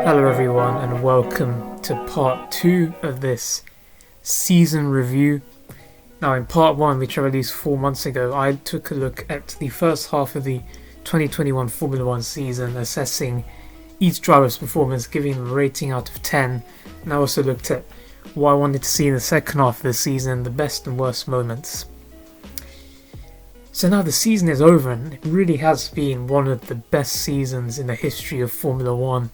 Hello everyone and welcome to part 2 of this season review. Now in part 1, which I released 4 months ago, I took a look at the first half of the 2021 Formula 1 season, assessing each driver's performance, giving them a rating out of 10, and I also looked at what I wanted to see in the second half of the season, the best and worst moments. So now the season is over and it really has been one of the best seasons in the history of Formula 1.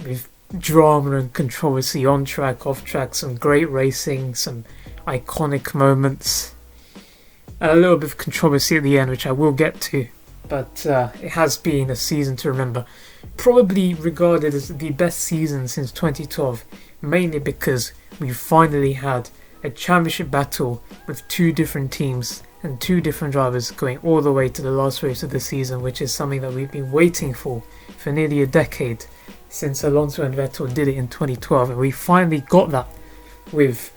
With drama and controversy on track, off track, some great racing, some iconic moments, and a little bit of controversy at the end, which I will get to. But it has been a season to remember, probably regarded as the best season since 2012, mainly because we finally had a championship battle with 2 different teams and 2 different drivers going all the way to the last race of the season, which is something that we've been waiting for nearly a decade, since Alonso and Vettel did it in 2012, and we finally got that with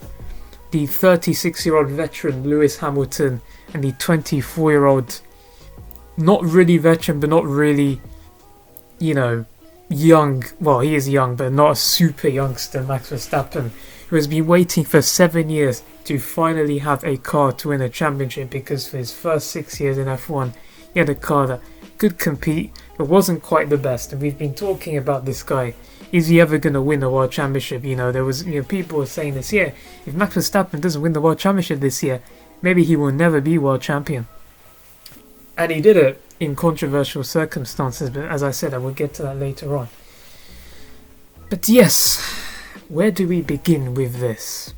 the 36-year-old veteran Lewis Hamilton and the 24-year-old, not really veteran but not really, young, well he is young but not a super youngster, Max Verstappen, who has been waiting for 7 years to finally have a car to win a championship, because for his first 6 years in F1 he had a car that could compete but wasn't quite the best, and we've been talking about this guy. Is he ever going to win the World Championship? There was people were saying this year, if Max Verstappen doesn't win the World Championship this year, maybe he will never be World Champion. And he did it in controversial circumstances, but as I said, I will get to that later on. But yes, where do we begin with this?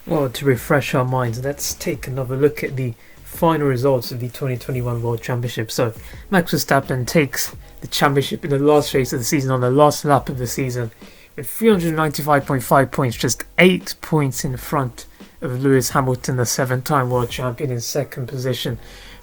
Well, to refresh our minds, let's take another look at the final results of the 2021 World Championship. So Max Verstappen takes the championship in the last race of the season, on the last lap of the season, with 395.5 points, just 8 points in front of Lewis Hamilton, the 7-time world champion, in second position.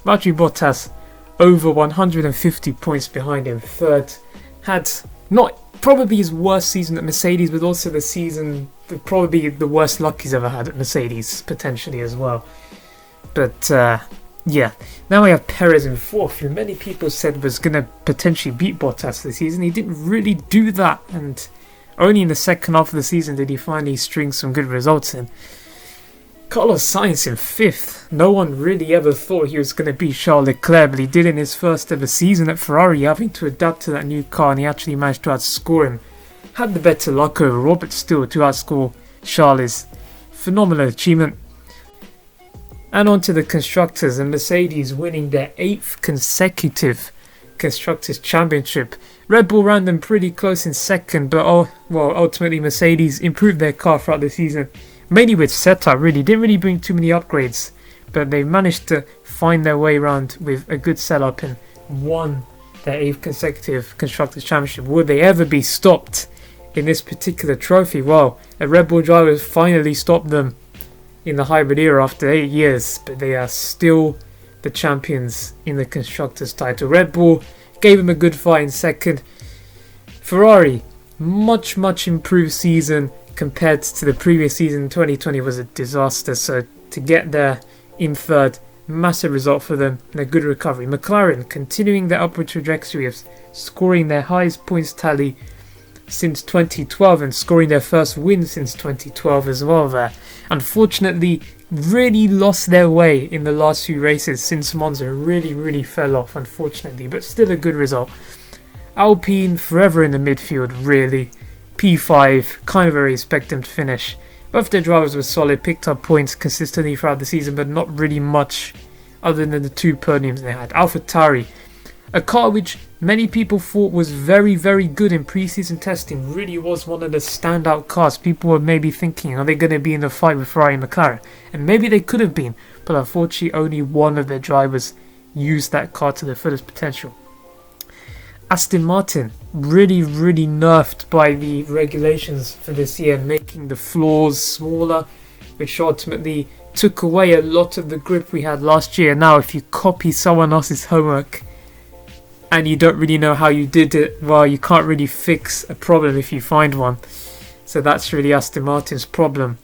Valtteri Bottas over 150 points behind him, third. Had not probably his worst season at Mercedes, but also the season probably the worst luck he's ever had at Mercedes, potentially as well. But now we have Perez in 4th, who many people said was going to potentially beat Bottas this season. He didn't really do that, and only in the second half of the season did he finally string some good results in. Carlos Sainz in 5th. No one really ever thought he was going to beat Charles Leclerc, but he did in his first ever season at Ferrari, having to adapt to that new car, and he actually managed to outscore him. Had the better luck overall, but still, to outscore Charles is phenomenal achievement. And on to the Constructors, and Mercedes winning their 8th consecutive Constructors' Championship. Red Bull ran them pretty close in second, but ultimately Mercedes improved their car throughout the season, mainly with setup. Didn't really bring too many upgrades, but they managed to find their way around with a good setup and won their 8th consecutive Constructors' Championship. Would they ever be stopped in this particular trophy? Well, a Red Bull driver finally stopped them in the hybrid era after 8 years, but they are still the champions in the Constructors' title. Red Bull gave him a good fight in second. Ferrari, much improved season compared to the previous season. 2020 was a disaster, so to get there in third, massive result for them and a good recovery. McLaren continuing their upward trajectory of scoring their highest points tally since 2012 and scoring their first win since 2012 as well there. Unfortunately, really lost their way in the last few races since Monza. Really fell off, unfortunately, but still a good result. Alpine forever in the midfield, really. P5, kind of where you expect them to finish. Both their drivers were solid, picked up points consistently throughout the season, but not really much other than the 2 podiums they had. AlphaTauri, a car which many people thought was very good in pre-season testing, really was one of the standout cars. People were maybe thinking, are they going to be in the fight with Ferrari and McLaren? And maybe they could have been, but unfortunately only one of their drivers used that car to their fullest potential. Aston Martin, really nerfed by the regulations for this year, making the floors smaller, which ultimately took away a lot of the grip we had last year. Now, if you copy someone else's homework and you don't really know how you did it, well, you can't really fix a problem if you find one. So that's really Aston Martin's problem.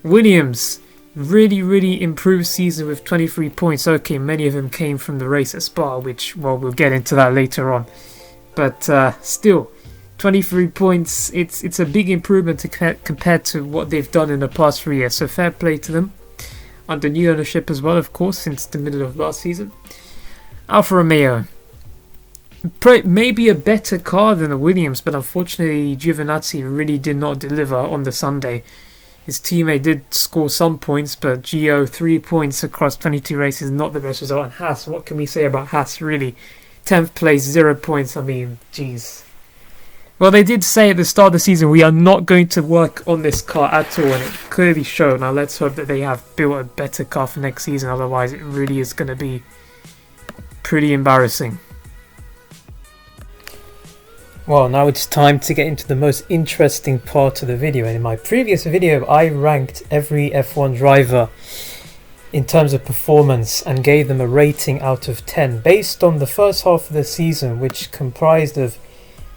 Williams, really improved season with 23 points. Okay, many of them came from the race at Spa, which, well, we'll get into that later on. But still, 23 points, it's a big improvement compared to what they've done in the past 3 years. So fair play to them. Under new ownership as well, of course, since the middle of last season. Alfa Romeo. Maybe a better car than the Williams, but unfortunately Giovinazzi really did not deliver on the Sunday. His teammate did score some points, but Gio, 3 points across 22 races, not the best result. And Haas, what can we say about Haas, really? 10th place, 0 points, I mean, jeez. Well, they did say at the start of the season, we are not going to work on this car at all, and it clearly showed. Now let's hope that they have built a better car for next season, otherwise it really is going to be pretty embarrassing. Well, now it's time to get into the most interesting part of the video. And in my previous video, I ranked every F1 driver in terms of performance and gave them a rating out of 10 based on the first half of the season, which comprised of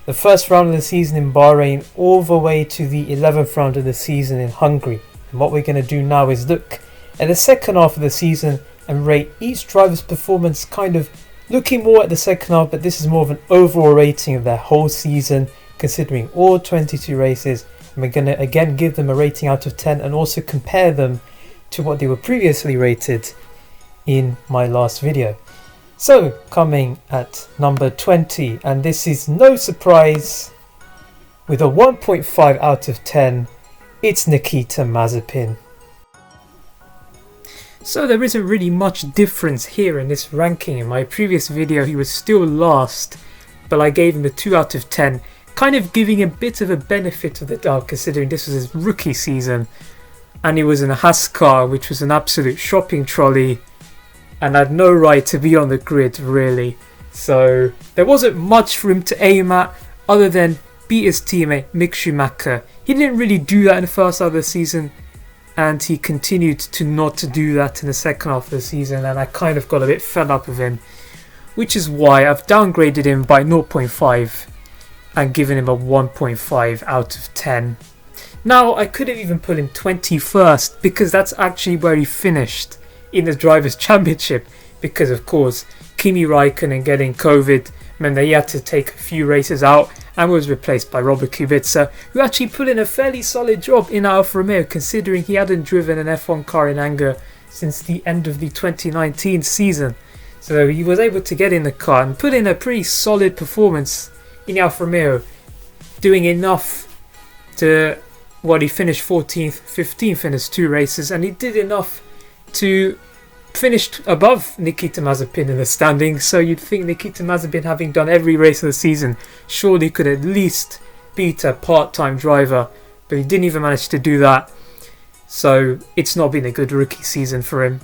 the first round of the season in Bahrain all the way to the 11th round of the season in Hungary. And what we're going to do now is look at the second half of the season and rate each driver's performance, kind of looking more at the second half, but this is more of an overall rating of their whole season, considering all 22 races. And we're going to again give them a rating out of 10 and also compare them to what they were previously rated in my last video. So, coming at number 20, and this is no surprise, with a 1.5 out of 10, it's Nikita Mazepin. So there isn't really much difference here in this ranking. In my previous video he was still last, but I gave him a 2 out of 10, kind of giving a bit of a benefit of the doubt considering this was his rookie season and he was in a Haas car which was an absolute shopping trolley and had no right to be on the grid really. So there wasn't much for him to aim at other than beat his teammate Mick Schumacher. He didn't really do that in the first half of the season, and he continued to not do that in the second half of the season, and I kind of got a bit fed up with him, which is why I've downgraded him by 0.5 and given him a 1.5 out of 10. Now I could have even put him 21st because that's actually where he finished in the Drivers' Championship, because of course Kimi Raikkonen getting COVID meant that he had to take a few races out and was replaced by Robert Kubica, who actually put in a fairly solid job in Alfa Romeo considering he hadn't driven an F1 car in anger since the end of the 2019 season. So he was able to get in the car and put in a pretty solid performance in Alfa Romeo, doing enough to, he finished 14th, 15th in his 2 races, and he did enough to finished above Nikita Mazepin in the standings, so you'd think Nikita Mazepin, having done every race of the season, surely could at least beat a part-time driver, but he didn't even manage to do that, so it's not been a good rookie season for him.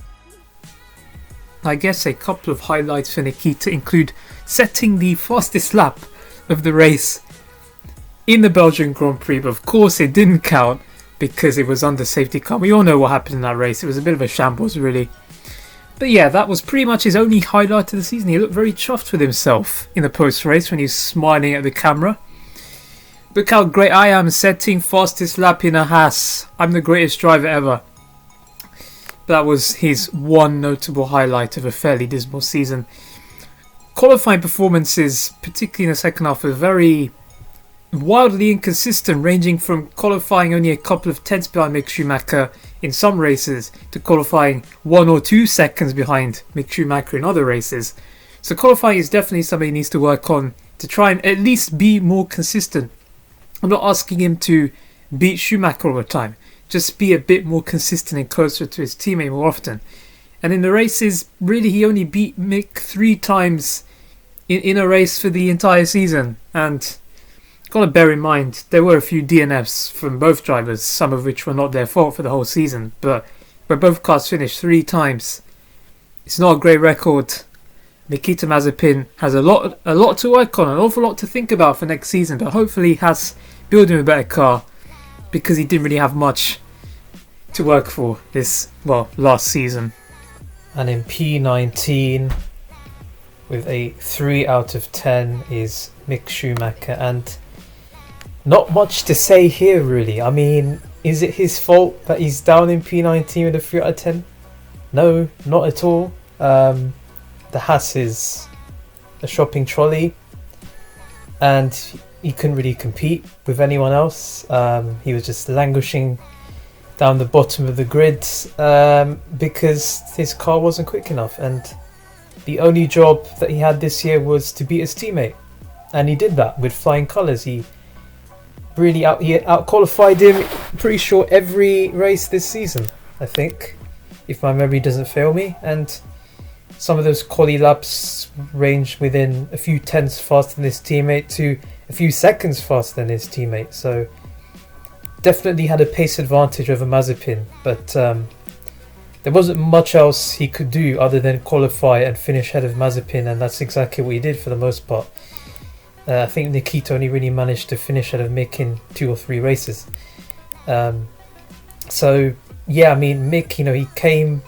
I guess a couple of highlights for Nikita include setting the fastest lap of the race in the Belgian Grand Prix, but of course it didn't count because it was under safety car. We all know what happened in that race. It was a bit of a shambles really. But yeah, that was pretty much his only highlight of the season. He looked very chuffed with himself in the post-race when he was smiling at the camera. Look how great I am, setting fastest lap in a Haas. I'm the greatest driver ever. That was his one notable highlight of a fairly dismal season. Qualifying performances, particularly in the second half, were very wildly inconsistent, ranging from qualifying only a couple of tenths behind Mick Schumacher in some races to qualifying 1 or 2 seconds behind Mick Schumacher in other races. So qualifying is definitely something he needs to work on to try and at least be more consistent. I'm not asking him to beat Schumacher all the time, just be a bit more consistent and closer to his teammate more often. And in the races, really he only beat Mick 3 times in a race for the entire season, and got to bear in mind, there were a few DNFs from both drivers, some of which were not their fault for the whole season, but where both cars finished 3 times, it's not a great record. Nikita Mazepin has a lot to work on, an awful lot to think about for next season, but hopefully he has built him a better car, because he didn't really have much to work for this, last season. And in P19, with a 3 out of 10 is Mick Schumacher, and not much to say here really. I mean, Is it his fault that he's down in P19 with a 3 out of 10? No, not at all. The Haas is a shopping trolley, and he couldn't really compete with anyone else. He was just languishing down the bottom of the grid because his car wasn't quick enough, and the only job that he had this year was to beat his teammate, and he did that with flying colours. He out qualified him, pretty sure, every race this season, I think, if my memory doesn't fail me, and some of those quali laps range within a few tenths faster than his teammate to a few seconds faster than his teammate. So definitely had a pace advantage over Mazepin, but there wasn't much else he could do other than qualify and finish ahead of Mazepin, and that's exactly what he did for the most part. I think Nikita only really managed to finish ahead of Mick in 2 or 3 races. So yeah, I mean, Mick, he came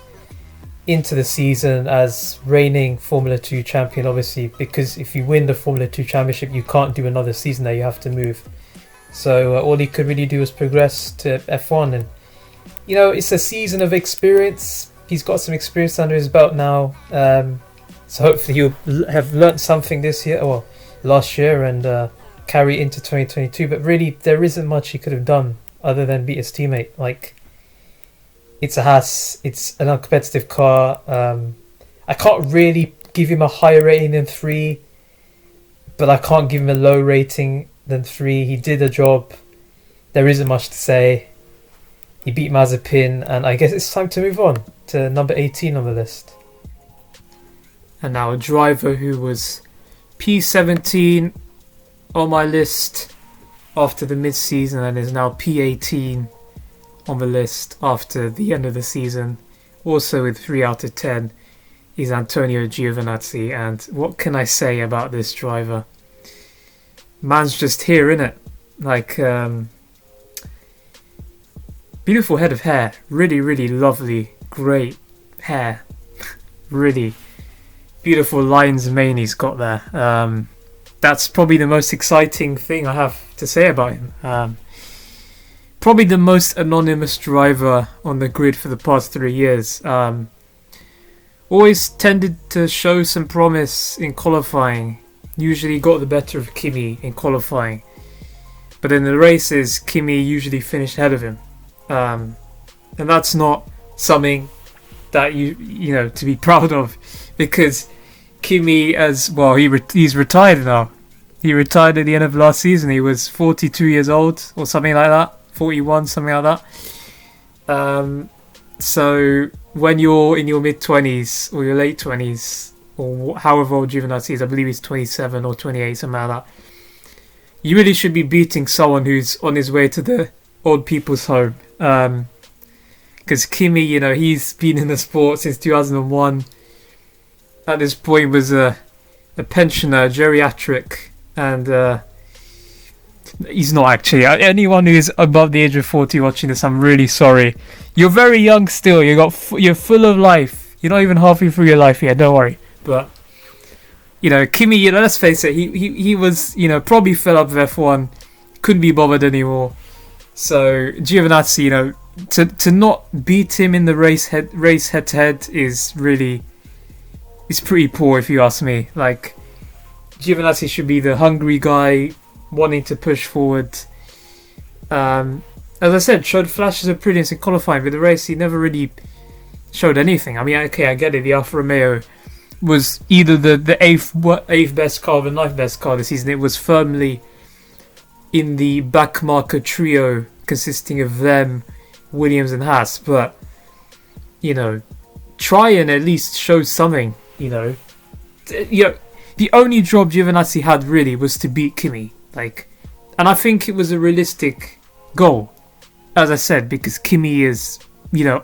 into the season as reigning Formula 2 champion, obviously, because if you win the Formula 2 championship, you can't do another season there, you have to move. So all he could really do was progress to F1, and it's a season of experience. He's got some experience under his belt now, so hopefully he'll have learnt something this year, or last year, and carry it into 2022. But really, there isn't much he could have done other than beat his teammate. Like, it's a Haas, it's an uncompetitive car. I can't really give him a higher rating than 3, but I can't give him a low rating than 3. He did a job. There isn't much to say. He beat Mazepin, and I guess it's time to move on to number 18 on the list. And now a driver who was P17 on my list after the mid-season and is now P18 on the list after the end of the season, also with 3 out of 10, is Antonio Giovinazzi. And what can I say about this driver? Man's just here, innit? Like, beautiful head of hair, really, really lovely, great hair, really beautiful lines and mane he's got there. That's probably the most exciting thing I have to say about him. Probably the most anonymous driver on the grid for the past 3 years. Always tended to show some promise in qualifying. Usually got the better of Kimi in qualifying. But in the races, Kimi usually finished ahead of him. And that's not something that you know to be proud of, because Kimi, as well, he's retired now. He retired at the end of last season. He was 42 years old or something like that, 41, something like that. So when you're in your mid-20s or your late 20s, or however old Giovinazzi is, I believe he's 27 or 28, something like that, you really should be beating someone who's on his way to the old people's home. Because Kimi, he's been in the sport since 2001. At this point was a pensioner, geriatric, and he's not actually. Anyone who's above the age of 40 watching this, I'm really sorry. You're very young still. You're full of life. You're not even halfway through your life yet. Don't worry. But Kimi, let's face it, he was probably fed up with F1, couldn't be bothered anymore. So Giovinazzi, to not beat him in the race head to head is pretty poor, if you ask me. Like, Giovinazzi should be the hungry guy wanting to push forward. As I said, showed flashes of brilliance in qualifying, but the race he never really showed anything. I mean, okay, I get it. The Alfa Romeo was either the eighth best car or the ninth best car this season. It was firmly in the backmarker trio consisting of them, Williams and Haas. But try and at least show something. The only job Giovinazzi had really was to beat Kimi. And I think it was a realistic goal, as I said, because Kimi is,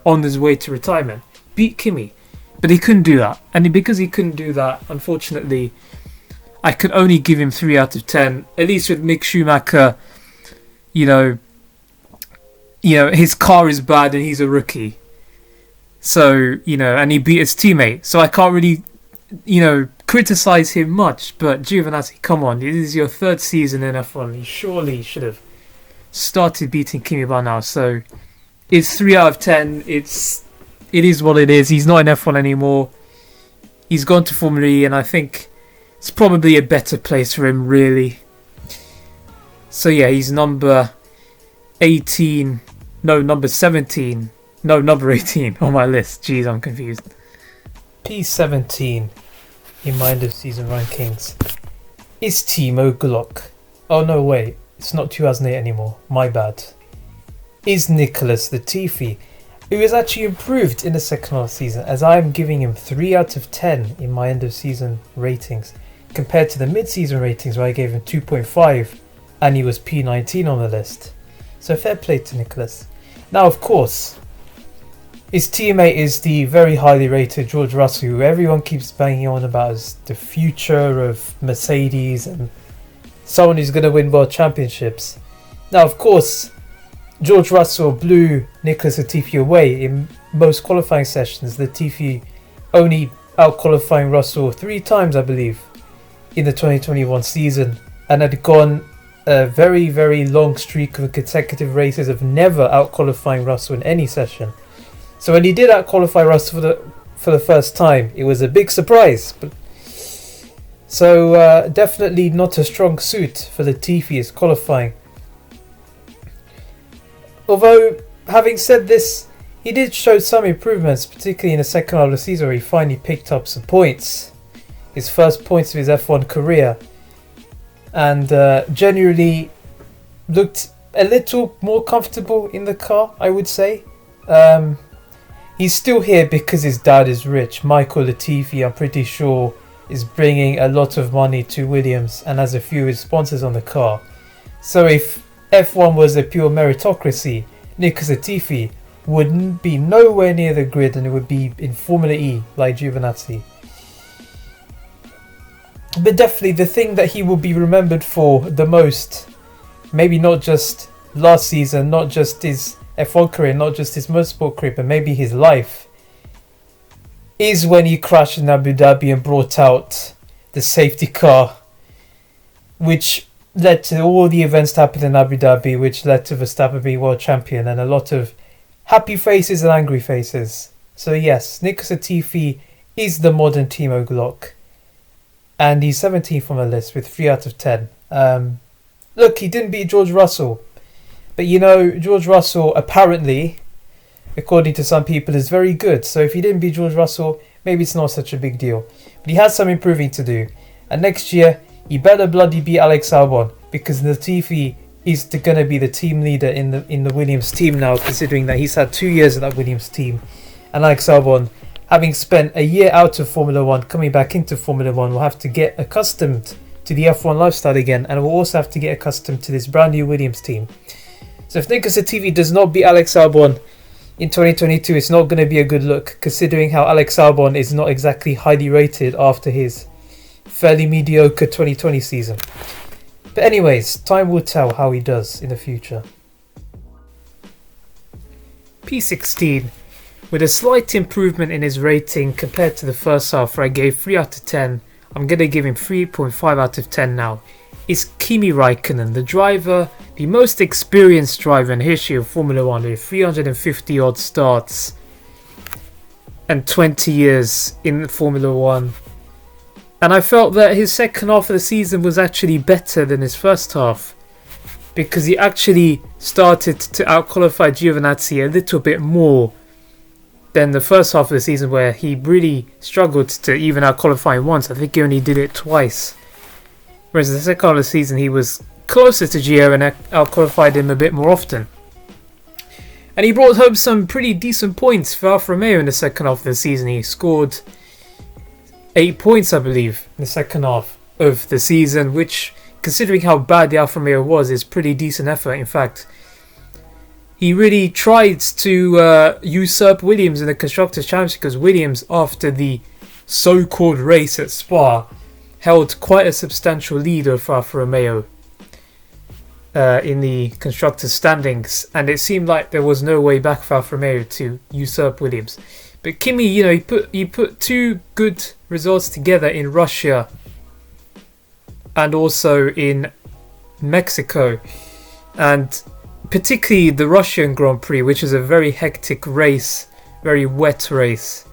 on his way to retirement. Beat Kimi. But he couldn't do that. And because he couldn't do that, unfortunately, I could only give him 3 out of 10. At least with Mick Schumacher, his car is bad and he's a rookie. So, and he beat his teammate. So I can't really, criticise him much. But Giovinazzi, come on. This is your 3rd season in F1. You surely should have started beating Kimi by now. So it's 3 out of 10. It is what it is. He's not in F1 anymore. He's gone to Formula E, and I think it's probably a better place for him, really. So yeah, he's number 18. No, number 17. No, number 18 on my list. Jeez, I'm confused. P17 in my end of season rankings is Timo Glock. Oh no, wait, it's not 2008 anymore. My bad. Is Nicholas Latifi, who has actually improved in the second half of the season, as I am giving him 3 out of 10 in my end of season ratings, compared to the mid-season ratings where I gave him 2.5 and he was P19 on the list. So fair play to Nicholas. Now, of course, his teammate is the very highly rated George Russell, who everyone keeps banging on about as the future of Mercedes and someone who's going to win world championships. Now, of course, George Russell blew Nicholas Latifi away in most qualifying sessions. Latifi only out-qualifying Russell 3 times, I believe, in the 2021 season, and had gone a very, very long streak of consecutive races of never out-qualifying Russell in any session. So when he did out-qualify Russell for the first time, it was a big surprise. So definitely not a strong suit for Latifi's qualifying. Although, having said this, he did show some improvements, particularly in the second half of the season where he finally picked up some points. His first points of his F1 career. And generally looked a little more comfortable in the car, I would say. He's still here because his dad is rich. Michael Latifi, I'm pretty sure, is bringing a lot of money to Williams and has a few of his sponsors on the car. So if F1 was a pure meritocracy, Nicholas Latifi would be nowhere near the grid and it would be in Formula E like Giovinazzi. But definitely the thing that he will be remembered for the most, maybe not just last season, not just his F1 career, not just his motorsport career, but maybe his life, is when he crashed in Abu Dhabi and brought out the safety car, which led to all the events that happened in Abu Dhabi, which led to Verstappen being world champion, and a lot of happy faces and angry faces. So yes, Nicholas Latifi is the modern Timo Glock. And he's 17th on the list with 3 out of 10. Look, he didn't beat George Russell. But you know, George Russell apparently, according to some people, is very good. So if he didn't beat George Russell, maybe it's not such a big deal. But he has some improving to do. And next year, he better bloody beat Alex Albon, because Latifi is going to be the team leader in the Williams team now, considering that he's had 2 years in that Williams team. And Alex Albon, having spent a year out of Formula 1, coming back into Formula 1, will have to get accustomed to the F1 lifestyle again, and will also have to get accustomed to this brand new Williams team. So if Nicholas Latifi does not beat Alex Albon in 2022, it's not going to be a good look, considering how Alex Albon is not exactly highly rated after his fairly mediocre 2020 season. But anyways, time will tell how he does in the future. P16. With a slight improvement in his rating compared to the first half where I gave 3 out of 10, I'm going to give him 3.5 out of 10 now, is Kimi Raikkonen, the driver, the most experienced driver in the history of Formula 1 with 350 odd starts and 20 years in Formula 1. And I felt that his second half of the season was actually better than his first half, because he actually started to out-qualify Giovinazzi a little bit more than the first half of the season, where he really struggled to even out-qualify him once. I think he only did it twice. Whereas the second half of the season, he was closer to Gio and out-qualified him a bit more often. And he brought home some pretty decent points for Alfa Romeo in the second half of the season. He scored 8 points, I believe, in the second half of the season, which, considering how bad the Alfa Romeo was, is pretty decent effort. In fact, he really tried to usurp Williams in the Constructors' Championship, because Williams, after the so-called race at Spa, held quite a substantial lead over Alfa Romeo in the Constructors' standings, and it seemed like there was no way back for Alfa Romeo to usurp Williams. But Kimi, you know, he put 2 good results together in Russia and also in Mexico, and particularly the Russian Grand Prix, which is a very hectic race, very wet race.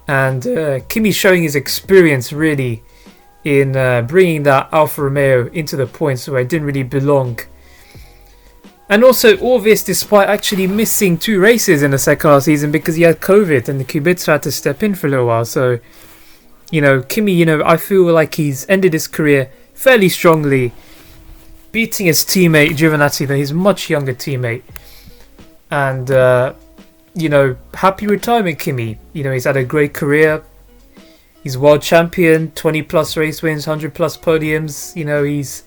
And Kimi showing his experience really in bringing that Alfa Romeo into the points where it didn't really belong. And also all this despite actually missing 2 races in the second half season because he had COVID and the Kubica had to step in for a little while. So, Kimi, I feel like he's ended his career fairly strongly, beating his teammate Giovinazzi, his much younger teammate. And, happy retirement, Kimi. He's had a great career. He's world champion, 20 plus race wins, 100 plus podiums. He's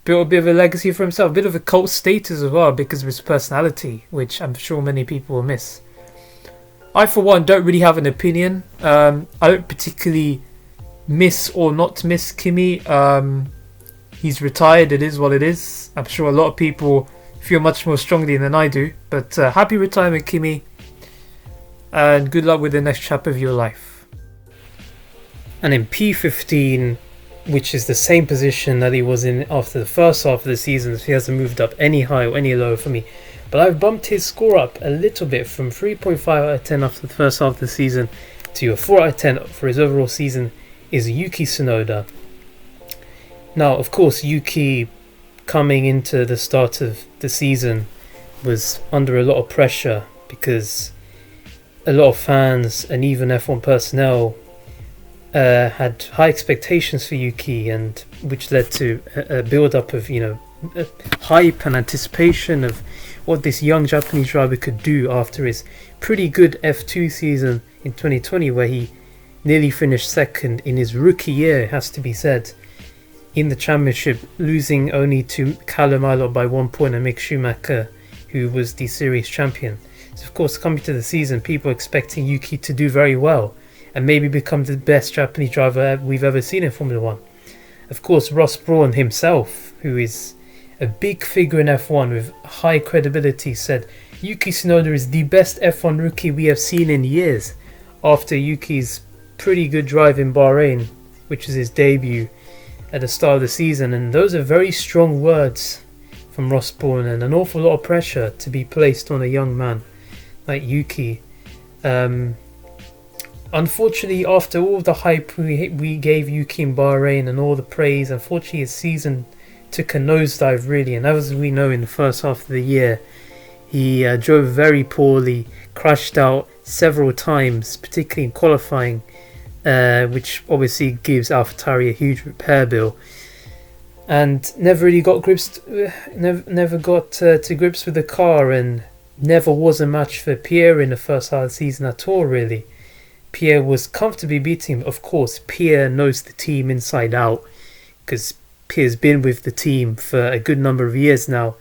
built a bit of a legacy for himself, a bit of a cult status as well because of his personality, which I'm sure many people will miss. I, for one, don't really have an opinion. I don't particularly miss or not miss Kimi. He's retired, it is what it is. I'm sure a lot of people feel much more strongly than I do. But happy retirement, Kimi. And good luck with the next chapter of your life. And in P15, which is the same position that he was in after the first half of the season, so he hasn't moved up any high or any lower for me. But I've bumped his score up a little bit from 3.5 out of 10 after the first half of the season to a 4 out of 10 for his overall season is Yuki Tsunoda. Now, of course, Yuki coming into the start of the season was under a lot of pressure because a lot of fans and even F1 personnel had high expectations for Yuki, and which led to a build-up of hype and anticipation of what this young Japanese driver could do after his pretty good F2 season in 2020, where he nearly finished second in his rookie year, it has to be said, in the championship, losing only to Callum Ilott by 1 point and Mick Schumacher, who was the series champion. So of course, coming to the season, people expecting Yuki to do very well and maybe become the best Japanese driver we've ever seen in Formula 1. Of course, Ross Brawn himself, who is a big figure in F1 with high credibility, said Yuki Tsunoda is the best F1 rookie we have seen in years, after Yuki's pretty good drive in Bahrain, which is his debut at the start of the season. And those are very strong words from Ross Brawn and an awful lot of pressure to be placed on a young man like Yuki. Unfortunately, after all the hype we gave Yuki in Bahrain and all the praise, unfortunately his season took a nosedive really, and as we know, in the first half of the year he drove very poorly, crashed out several times, particularly in qualifying, which obviously gives AlphaTauri a huge repair bill, and never really got grips never got to grips with the car, and never was a match for Pierre in the first half of the season at all really. Pierre was comfortably beating him. Of course, Pierre knows the team inside out because Pierre's been with the team for a good number of years now,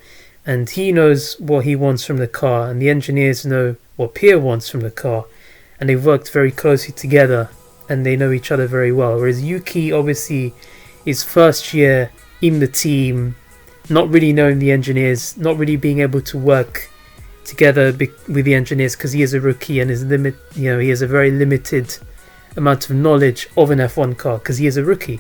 and he knows what he wants from the car, and the engineers know what Pierre wants from the car, and they've worked very closely together and they know each other very well. Whereas Yuki, obviously, his first year in the team, not really knowing the engineers, not really being able to work together with the engineers because he is a rookie and he has a very limited amount of knowledge of an F1 car because he is a rookie,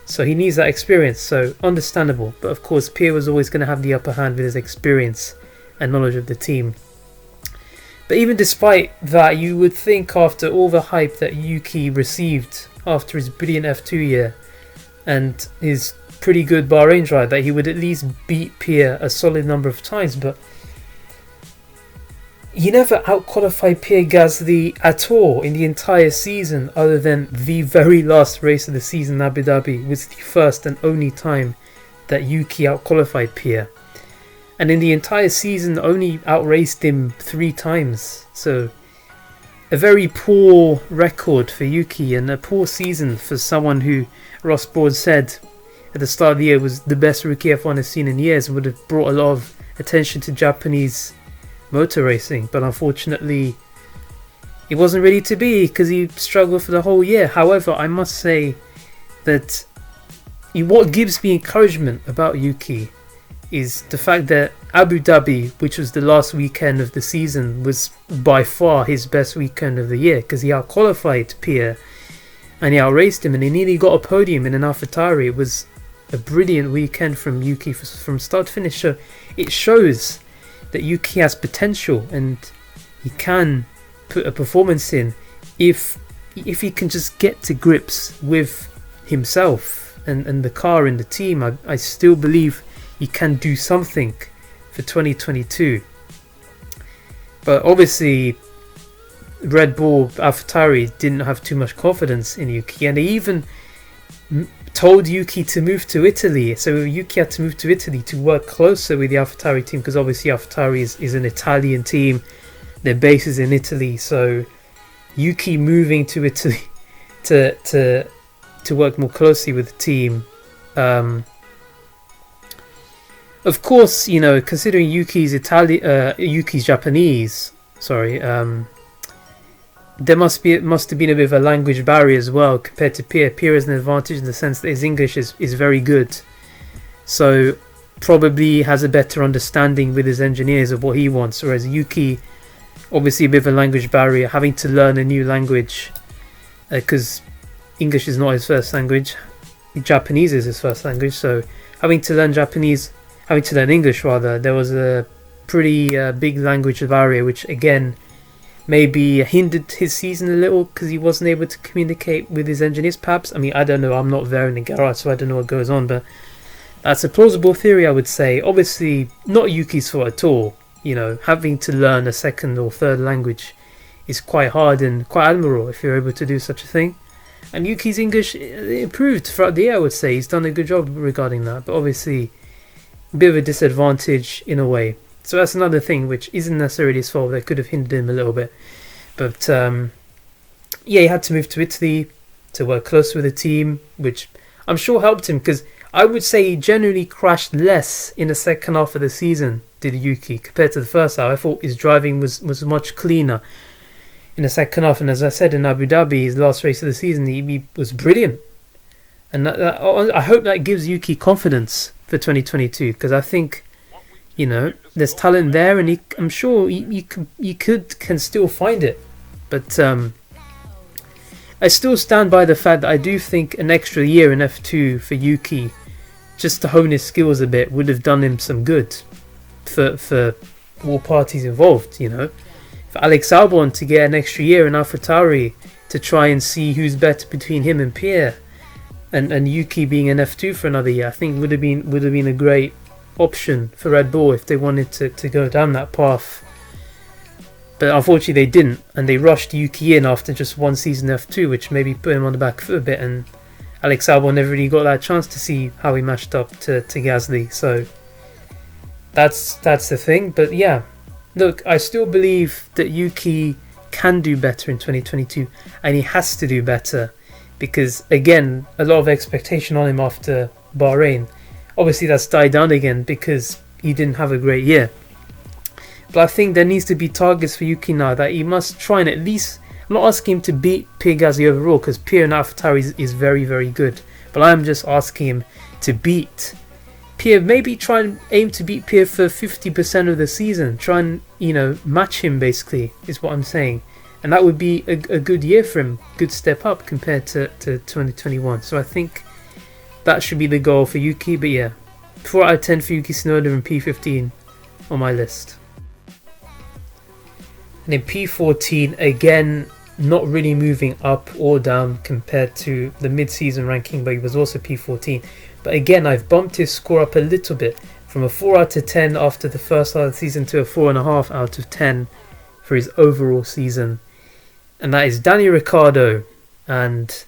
so he needs that experience. So understandable, but of course Pierre was always going to have the upper hand with his experience and knowledge of the team. But even despite that, you would think after all the hype that Yuki received after his brilliant F2 year and his pretty good Bahrain drive that he would at least beat Pierre a solid number of times, but he never out-qualified Pierre Gasly at all in the entire season, other than the very last race of the season in Abu Dhabi was the first and only time that Yuki out-qualified Pierre. And in the entire season only outraced him 3 times. So a very poor record for Yuki and a poor season for someone who Ross Brawn said at the start of the year was the best rookie F1 has seen in years and would have brought a lot of attention to Japanese motor racing, but unfortunately it wasn't ready to be because he struggled for the whole year. However, I must say that what gives me encouragement about Yuki is the fact that Abu Dhabi, which was the last weekend of the season, was by far his best weekend of the year because he out-qualified Pierre and he outraced him and he nearly got a podium in an AlphaTauri. It was a brilliant weekend from Yuki from start to finish. So it shows that Yuki has potential and he can put a performance in if he can just get to grips with himself and the car and the team. I still believe he can do something for 2022. But obviously Red Bull AlphaTauri didn't have too much confidence in Yuki, and they even told Yuki to move to Italy. So Yuki had to move to Italy to work closer with the AlphaTauri team, because obviously AlphaTauri is an Italian team. Their base is in Italy, so Yuki moving to Italy to work more closely with the team. Of course, you know, considering Yuki's Japanese, there must have been a bit of a language barrier as well compared to Pierre. Pierre has an advantage in the sense that his English is very good, so probably has a better understanding with his engineers of what he wants, whereas Yuki, obviously a bit of a language barrier, having to learn a new language, because English is not his first language, Japanese is his first language, so having to learn English rather, there was a pretty big language barrier, which again maybe hindered his season a little because he wasn't able to communicate with his engineers perhaps. I mean, I don't know, I'm not there in the garage, so I don't know what goes on, but that's a plausible theory, I would say. Obviously not Yuki's fault at all. You know, having to learn a second or third language is quite hard and quite admirable if you're able to do such a thing. And Yuki's English improved throughout the year, I would say. He's done a good job regarding that, but obviously a bit of a disadvantage in a way. So that's another thing which isn't necessarily his fault, that could have hindered him a little bit. But he had to move to Italy to work closer with the team, which I'm sure helped him, because I would say he generally crashed less in the second half of the season, did Yuki, compared to the first half. I thought his driving was much cleaner in the second half, and as I said, in Abu Dhabi, his last race of the season, he was brilliant. And I hope that gives Yuki confidence for 2022, because I think, you know, there's talent there, and I'm sure you can still find it. But I still stand by the fact that I do think an extra year in F2 for Yuki, just to hone his skills a bit, would have done him some good for all parties involved, you know. For Alex Albon to get an extra year in AlphaTauri to try and see who's better between him and Pierre, and Yuki being an F2 for another year, I think would have been a great option for Red Bull if they wanted to go down that path. But unfortunately they didn't, and they rushed Yuki in after just one season F2, which maybe put him on the back foot a bit, and Alex Albon never really got that chance to see how he matched up to Gasly. So that's the thing. But yeah, look, I still believe that Yuki can do better in 2022, and he has to do better, because again, a lot of expectation on him after Bahrain. Obviously that's died down again because he didn't have a great year. But I think there needs to be targets for Yuki now, that he must try and at least, I'm not asking him to beat Pierre Gasly overall, because Pierre in AlphaTauri is very, very good. But I'm just asking him to beat Pierre, maybe try and aim to beat Pierre for 50% of the season. Try and, you know, match him basically, is what I'm saying. And that would be a good year for him, good step up compared to 2021. So I think that should be the goal for Yuki. But yeah, 4 out of 10 for Yuki Tsunoda and P15 on my list. And in P14, again, not really moving up or down compared to the mid-season ranking, but he was also P14. But again, I've bumped his score up a little bit, from a 4 out of 10 after the first half of the season to a 4.5 out of 10 for his overall season. And that is Daniel Ricciardo. And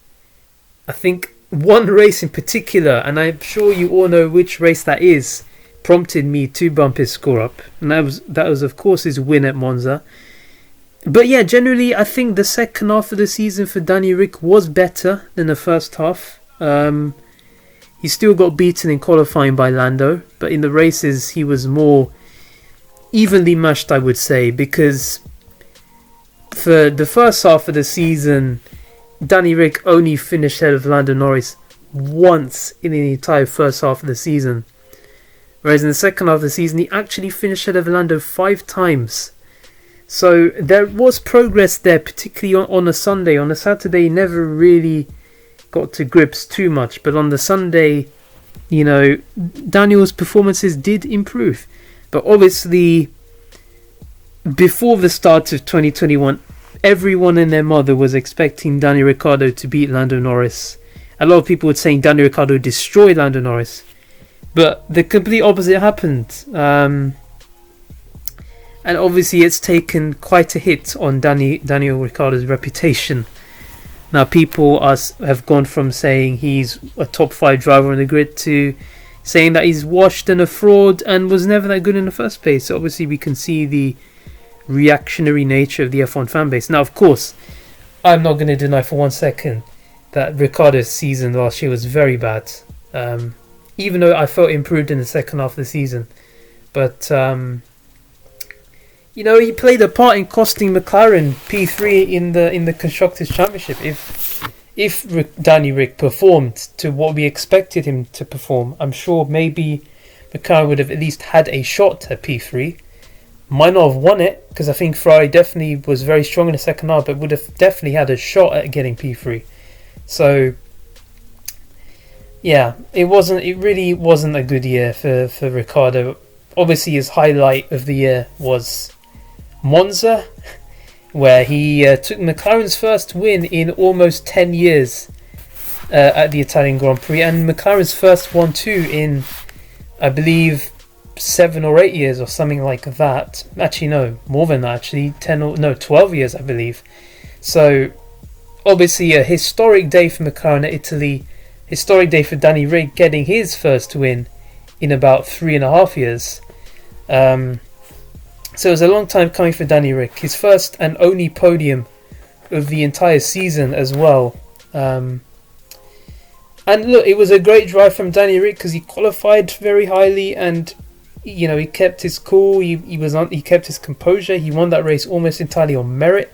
I think one race in particular, and I'm sure you all know which race that is, prompted me to bump his score up. And that was of course his win at Monza. But yeah, generally I think the second half of the season for Danny Rick was better than the first half. He still got beaten in qualifying by Lando, but in the races he was more evenly matched, I would say, because for the first half of the season, Danny Rick only finished ahead of Lando Norris once in the entire first half of the season. Whereas in the second half of the season, he actually finished ahead of Lando 5 times. So there was progress there, particularly on a Sunday. On a Saturday, he never really got to grips too much. But on the Sunday, you know, Daniel's performances did improve. But obviously, before the start of 2021, everyone and their mother was expecting Daniel Ricciardo to beat Lando Norris. A lot of people were saying Daniel Ricciardo destroyed Lando Norris. But the complete opposite happened. And obviously it's taken quite a hit on Daniel Ricciardo's reputation. Now people have gone from saying he's a top 5 driver on the grid to saying that he's washed and a fraud and was never that good in the first place. So obviously we can see the reactionary nature of the F1 fan base. Now of course, I'm not going to deny for 1 second that Ricciardo's season last year was very bad. Even though I felt improved in the second half of the season. But he played a part in costing McLaren P3 in the Constructors' Championship. If Danny Rick performed to what we expected him to perform, I'm sure maybe McLaren would have at least had a shot at P3. Might not have won it, because I think Ferrari definitely was very strong in the second half, but would have definitely had a shot at getting P3. So yeah, it really wasn't a good year for Ricciardo. Obviously his highlight of the year was Monza, where he took McLaren's first win in almost 10 years at the Italian Grand Prix, and McLaren's first one too in, I believe, 7 or 8 years or something like that. Actually no, more than that, 12 years I believe. So obviously a historic day for McLaren at Italy. Historic day for Danny Rick getting his first win in about 3.5 years. So it was a long time coming for Danny Rick. His first and only podium of the entire season as well. And look, it was a great drive from Danny Rick because he qualified very highly and he kept his cool. He kept his composure. He won that race almost entirely on merit.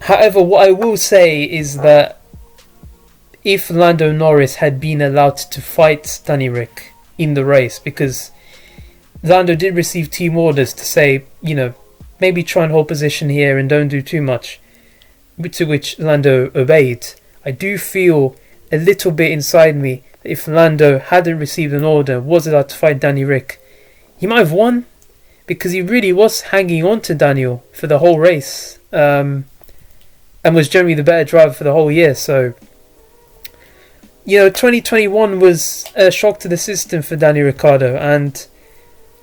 However, what I will say is that if Lando Norris had been allowed to fight Danny Rick in the race, because Lando did receive team orders to say, maybe try and hold position here and don't do too much, to which Lando obeyed. I do feel a little bit inside me that if Lando hadn't received an order, was allowed to fight Danny Rick, he might have won, because he really was hanging on to Daniel for the whole race, and was generally the better driver for the whole year. So 2021 was a shock to the system for Daniel Ricciardo, and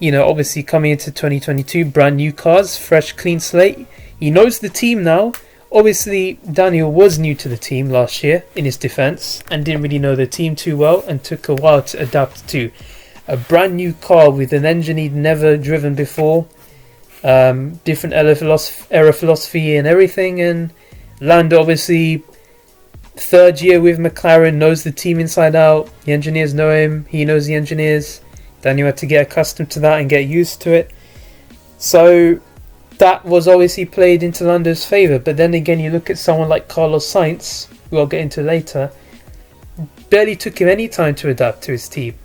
obviously coming into 2022, brand new cars, fresh, clean slate. He knows the team now. Obviously, Daniel was new to the team last year, in his defense, and didn't really know the team too well, and took a while to adapt to a brand new car with an engine he'd never driven before, different aero philosophy and everything. And Lando, obviously, third year with McLaren, knows the team inside out. The engineers know him. He knows the engineers. Daniel had to get accustomed to that and get used to it. So that was obviously played into Lando's favour. But then again, you look at someone like Carlos Sainz, who I'll get into later, barely took him any time to adapt to his team.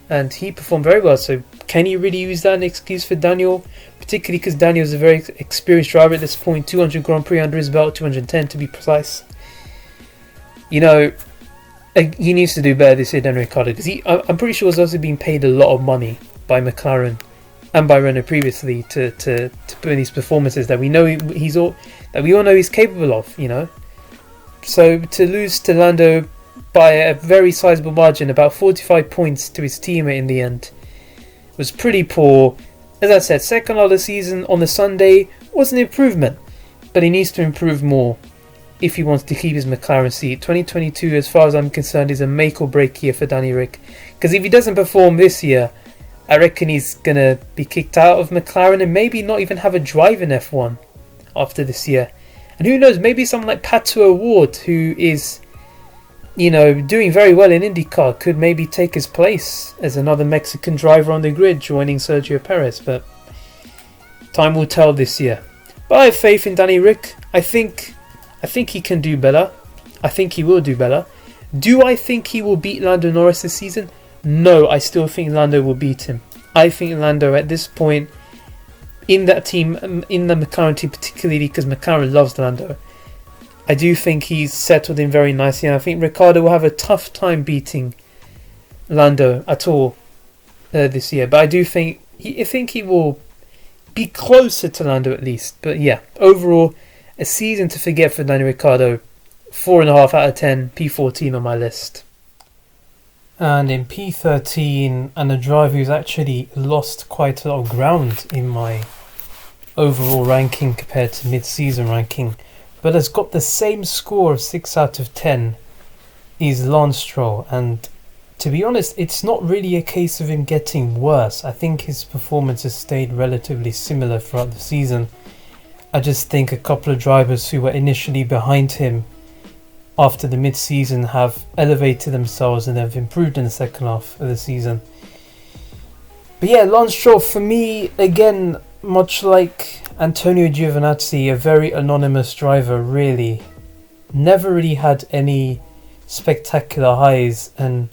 And he performed very well. So can you really use that as an excuse for Daniel? Particularly because Daniel's a very experienced driver at this point. 200 Grand Prix under his belt, 210 to be precise. He needs to do better this year than Ricciardo, because I'm pretty sure he's also being paid a lot of money by McLaren and by Renault previously to put in these performances that we know we all know he's capable of. So to lose to Lando by a very sizable margin, about 45 points to his teammate in the end, was pretty poor. As I said, second half of the season on the Sunday was an improvement, but he needs to improve more if he wants to keep his McLaren seat. 2022, as far as I'm concerned, is a make or break year for Danny Rick. Because if he doesn't perform this year, I reckon he's going to be kicked out of McLaren and maybe not even have a drive in F1 after this year. And who knows, maybe someone like Pato O'Ward, who is, doing very well in IndyCar, could maybe take his place as another Mexican driver on the grid, joining Sergio Perez. But time will tell this year. But I have faith in Danny Rick. I think he can do better. I think he will do better. Do I think he will beat Lando Norris this season? No, I still think Lando will beat him. I think Lando at this point, in that team, in the McLaren team particularly, because McLaren loves Lando, I do think he's settled in very nicely, and I think Ricciardo will have a tough time beating Lando at all this year. But I do think he will be closer to Lando at least. But yeah, overall, a season to forget for Daniel Ricciardo. 4.5 out of 10, P14 on my list. And in P13, and a driver who's actually lost quite a lot of ground in my overall ranking compared to mid-season ranking, but has got the same score of 6 out of 10, is Lance Stroll. And to be honest, it's not really a case of him getting worse. I think his performance has stayed relatively similar throughout the season. I just think a couple of drivers who were initially behind him after the mid-season have elevated themselves and have improved in the second half of the season. But yeah, Lance Stroll, for me, again, much like Antonio Giovinazzi, a very anonymous driver, really. Never really had any spectacular highs and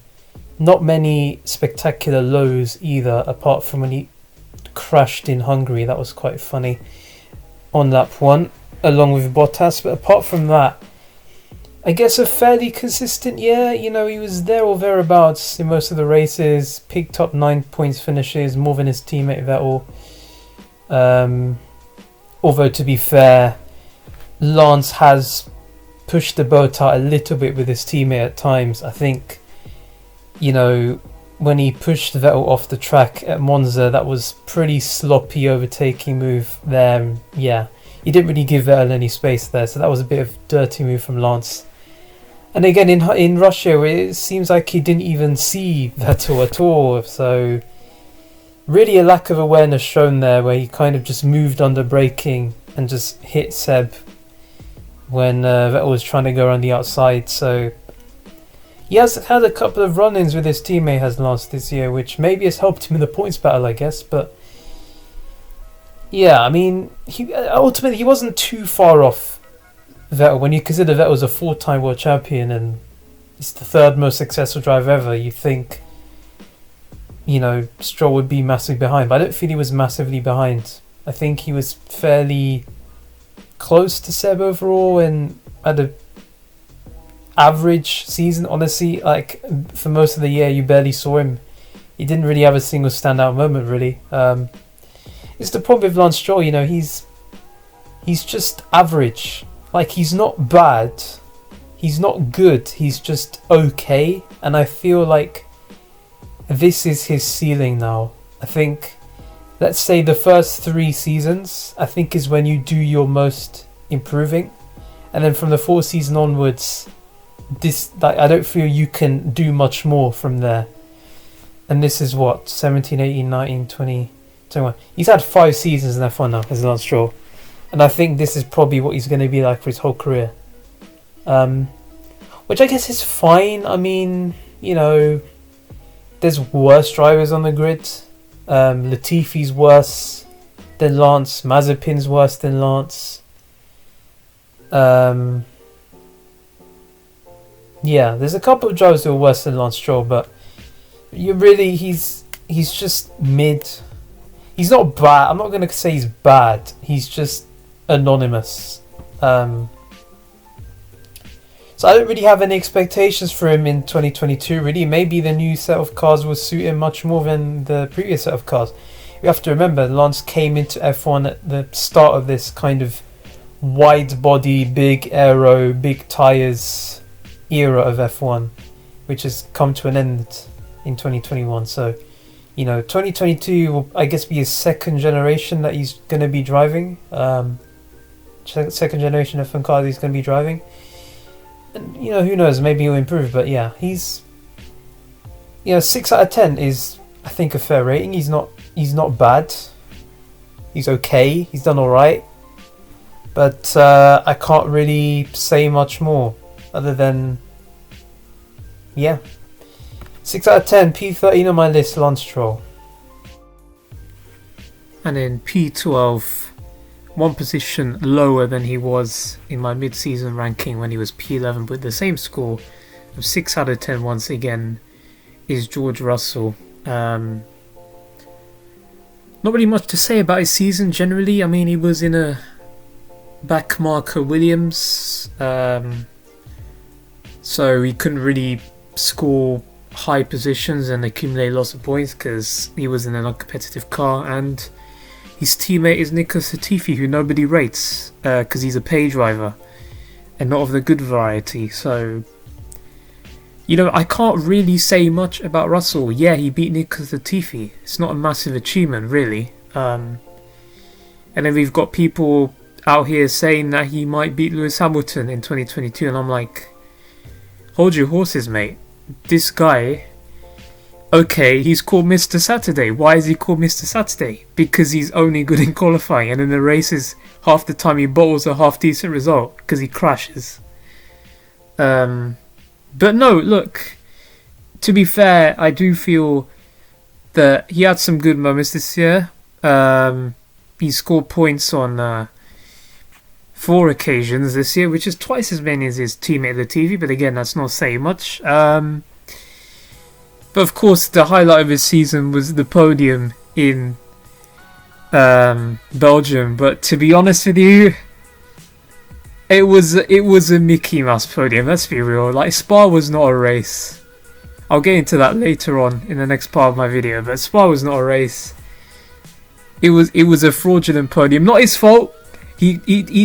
not many spectacular lows either, apart from when he crashed in Hungary. That was quite funny on lap 1, along with Bottas. But apart from that, I guess a fairly consistent year. You know, he was there or thereabouts in most of the races, picked up 9 points finishes, more than his teammate Vettel. Although, to be fair, Lance has pushed the boat out a little bit with his teammate at times. I think, you know, when he pushed Vettel off the track at Monza, that was pretty sloppy overtaking move there. Yeah, he didn't really give Vettel any space there, so that was a bit of dirty move from Lance. And again, in Russia, it seems like he didn't even see Vettel at all. So really a lack of awareness shown there, where he kind of just moved under braking and just hit Seb when Vettel was trying to go around the outside. So he has had a couple of run-ins with his teammate, has Lance, this year, which maybe has helped him in the points battle, I guess. But yeah, I mean, ultimately he wasn't too far off Vettel. When you consider Vettel was a 4-time world champion and it's the 3rd most successful driver ever, you think, you know, Stroll would be massively behind. But I don't feel he was massively behind. I think he was fairly close to Seb overall and had a average season, honestly. Like, for most of the year, you barely saw him. He didn't really have a single standout moment, really. It's the problem with Lance Stroll, you know, he's just average. Like, he's not bad, he's not good, he's just okay. And I feel like this is his ceiling now. I think, let's say the first 3 seasons, I think, is when you do your most improving. And then from the 4th season onwards, I don't feel you can do much more from there. And this is what, 17, 18, 19, 20, 21. He's had 5 seasons in F1 now as Lance Stroll. And I think this is probably what he's going to be like for his whole career. Which I guess is fine. I mean, you know, there's worse drivers on the grid. Latifi's worse than Lance. Mazepin's worse than Lance. Yeah, there's a couple of drivers who are worse than Lance Stroll, but he's just mid. He's not bad. I'm not going to say he's bad. He's just anonymous. So I don't really have any expectations for him in 2022, really. Maybe the new set of cars will suit him much more than the previous set of cars. You have to remember, Lance came into F1 at the start of this kind of wide body, big aero, big tyres era of F1, which has come to an end in 2021. So, you know, 2022 will, I guess, be his 2nd generation that he's going to be driving. 2nd generation F1 car that he's going to be driving. And, you know, who knows, maybe he'll improve. But yeah, he's, you know, 6 out of 10 is, I think, a fair rating. He's not bad. He's okay. He's done alright. But I can't really say much more other than, yeah, 6 out of 10, P13 on my list, Lance Stroll. And in P12, 1 position lower than he was in my mid-season ranking when he was P11, with the same score of 6 out of 10 once again, is George Russell. Not really much to say about his season generally. I mean, he was in a backmarker Williams, so he couldn't really score high positions and accumulate lots of points because he was in an uncompetitive car, and his teammate is Nikita Latifi, who nobody rates because he's a pay driver and not of the good variety. So, you know, I can't really say much about Russell. Yeah, he beat Nikita Latifi. It's not a massive achievement, really. And then we've got people out here saying that he might beat Lewis Hamilton in 2022, and I'm like, hold your horses, mate. This guy, okay, he's called Mr. Saturday. Why is he called Mr. Saturday? Because he's only good in qualifying, and in the races, half the time he bottles a half-decent result because he crashes. But no, look, to be fair, I do feel that he had some good moments this year. He scored points on 4 occasions this year, which is twice as many as his teammate Latifi, but again, that's not saying much. But of course, the highlight of his season was the podium in Belgium. But to be honest with you, it was a Mickey Mouse podium. Let's be real. Like, Spa was not a race. I'll get into that later on in the next part of my video. But Spa was not a race. It was a fraudulent podium. Not his fault. He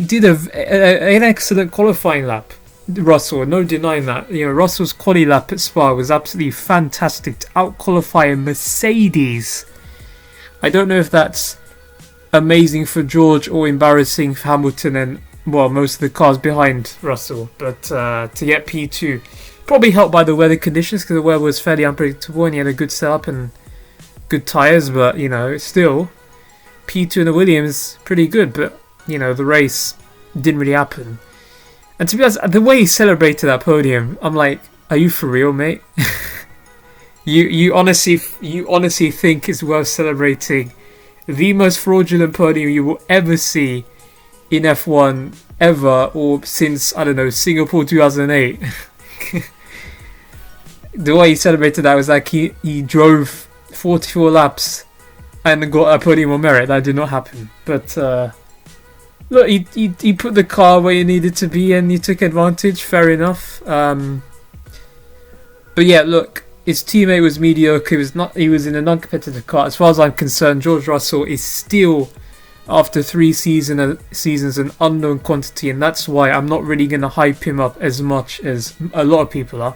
did an excellent qualifying lap. Russell, no denying that. You know, Russell's quali lap at Spa was absolutely fantastic to out-qualify a Mercedes. I don't know if that's amazing for George or embarrassing for Hamilton and, well, most of the cars behind Russell. But to get P2, probably helped by the weather conditions because the weather was fairly unpredictable and he had a good setup and good tyres. But, you know, still, P2 in the Williams, pretty good. But, you know, the race didn't really happen. And to be honest, the way he celebrated that podium, I'm like, are you for real, mate? you honestly think it's worth celebrating the most fraudulent podium you will ever see in F1 ever, or since, I don't know, Singapore 2008. The way he celebrated that was like he drove 44 laps and got a podium on merit. That did not happen. But look, he put the car where it needed to be and he took advantage. Fair enough. But yeah, look, his teammate was mediocre. He was in a non-competitive car. As far as I'm concerned, George Russell is still, after 3 seasons, an unknown quantity, and that's why I'm not really going to hype him up as much as a lot of people are.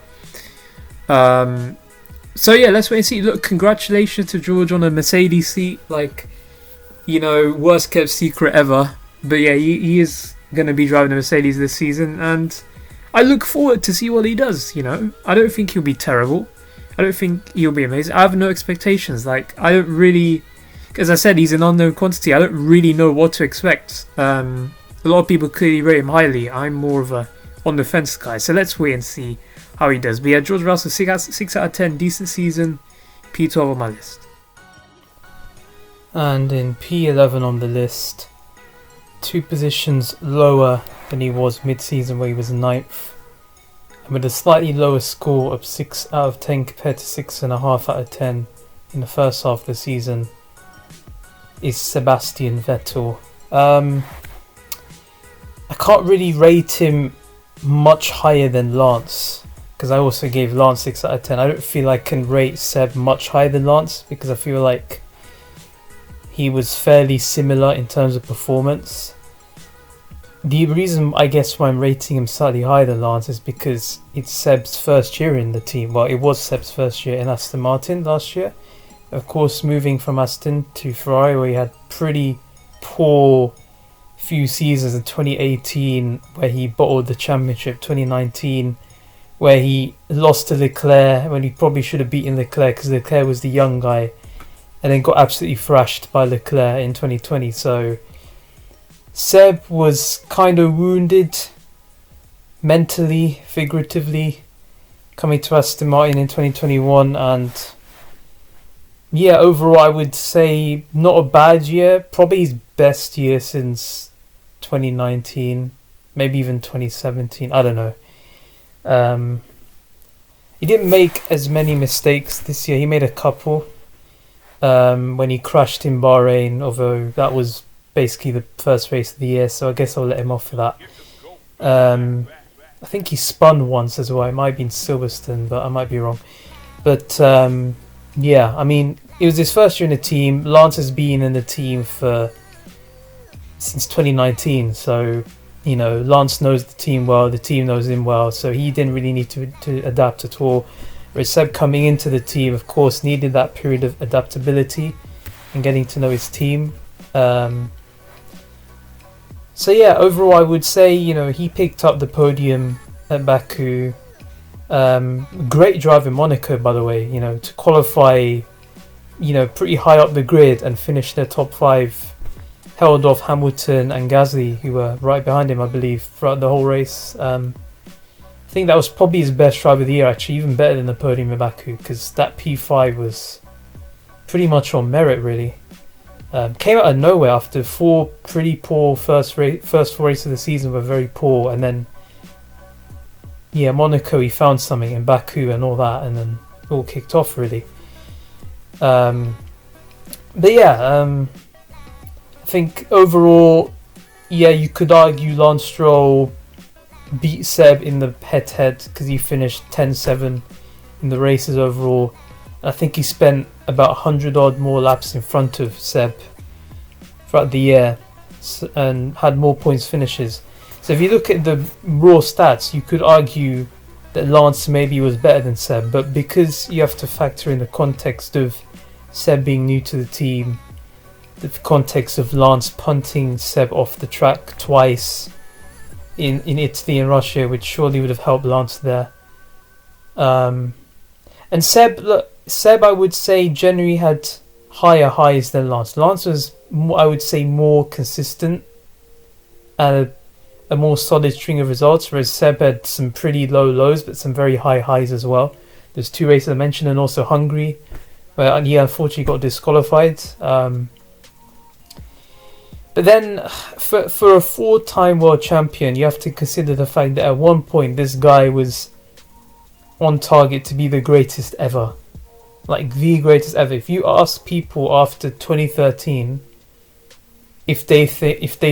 So yeah, let's wait and see. Look, congratulations to George on a Mercedes seat. Like, you know, worst kept secret ever. But yeah, he is going to be driving a Mercedes this season, and I look forward to see what he does, you know. I don't think he'll be terrible. I don't think he'll be amazing. I have no expectations. Like, I don't really... As I said, he's an unknown quantity. I don't really know what to expect. A lot of people clearly rate him highly. I'm more of a on-the-fence guy. So let's wait and see how he does. But yeah, George Russell, 6 out of 10. Decent season. P12 on my list. And in P11 on the list, 2 positions lower than he was mid-season, where he was 9th. And with a slightly lower score of 6 out of 10 compared to 6.5 out of 10 in the first half of the season, is Sebastian Vettel. I can't really rate him much higher than Lance, because I also gave Lance 6 out of 10. I don't feel I can rate Seb much higher than Lance, because I feel like he was fairly similar in terms of performance. The reason, I guess, why I'm rating him slightly higher than Lance is because it's Seb's first year in the team. Well, it was Seb's first year in Aston Martin last year. Of course, moving from Aston to Ferrari, where he had pretty poor few seasons in 2018, where he bottled the championship, 2019, where he lost to Leclerc when he probably should have beaten Leclerc because Leclerc was the young guy, and then got absolutely thrashed by Leclerc in 2020. So Seb was kind of wounded mentally, figuratively, coming to Aston Martin in 2021, and yeah, overall I would say not a bad year, probably his best year since 2019, maybe even 2017, I don't know. He didn't make as many mistakes this year. He made a couple when he crashed in Bahrain, although that was basically the first race of the year, so I guess I'll let him off for that. I think he spun once as well. It might have been Silverstone, but I might be wrong. But yeah, I mean, it was his first year in the team. Lance has been in the team since 2019, so Lance knows the team well, the team knows him well, so he didn't really need to adapt at all. Whereas Seb coming into the team, of course, needed that period of adaptability and getting to know his team. So yeah, overall I would say, he picked up the podium at Baku. Great drive in Monaco, by the way, to qualify, pretty high up the grid and finish their top 5, held off Hamilton and Gasly, who were right behind him, I believe, throughout the whole race. I think that was probably his best drive of the year, actually, even better than the podium in Baku, because that P5 was pretty much on merit, really. Came out of nowhere after 4 pretty poor first 4 races of the season were very poor, and then Monaco he found something, in Baku and all that, and then it all kicked off really. I think overall, you could argue Lance Stroll beat Seb in the head-to-head because he finished 10-7 in the races overall. I think he spent about 100 odd more laps in front of Seb throughout the year and had more points finishes. So if you look at the raw stats, you could argue that Lance maybe was better than Seb, but because you have to factor in the context of Seb being new to the team, the context of Lance punting Seb off the track twice in Italy and Russia, which surely would have helped Lance there. And Seb, I would say, generally had higher highs than Lance. Lance was, I would say, more consistent and a more solid string of results, whereas Seb had some pretty low lows, but some very high highs as well. There's 2 races I mentioned, and also Hungary, where he unfortunately got disqualified. But then, for a 4-time world champion, you have to consider the fact that at one point this guy was on target to be the greatest ever. Like, the greatest ever. If you ask people after 2013 if they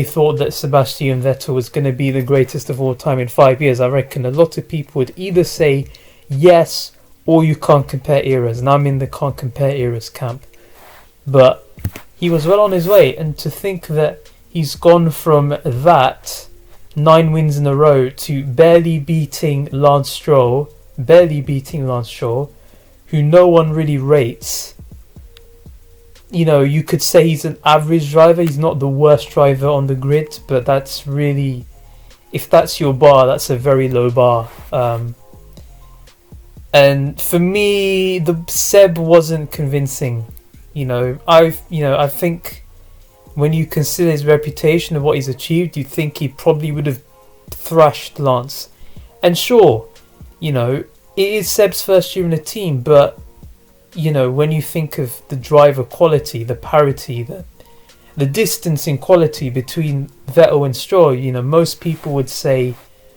thought that Sebastian Vettel was going to be the greatest of all time in 5 years, I reckon a lot of people would either say yes or you can't compare eras. And I'm in the can't compare eras camp. But he was well on his way, and to think that he's gone from that 9 wins in a row to barely beating Lance Stroll, who no one really rates. You could say he's an average driver. He's not the worst driver on the grid, but that's really, if that's your bar, that's a very low bar. And for me, the Seb wasn't convincing. I think when you consider his reputation and what he's achieved, you think he probably would have thrashed Lance. And sure, it is Seb's first year in the team, but when you think of the driver quality, the parity, the distance in quality between Vettel and Stroll, most people would say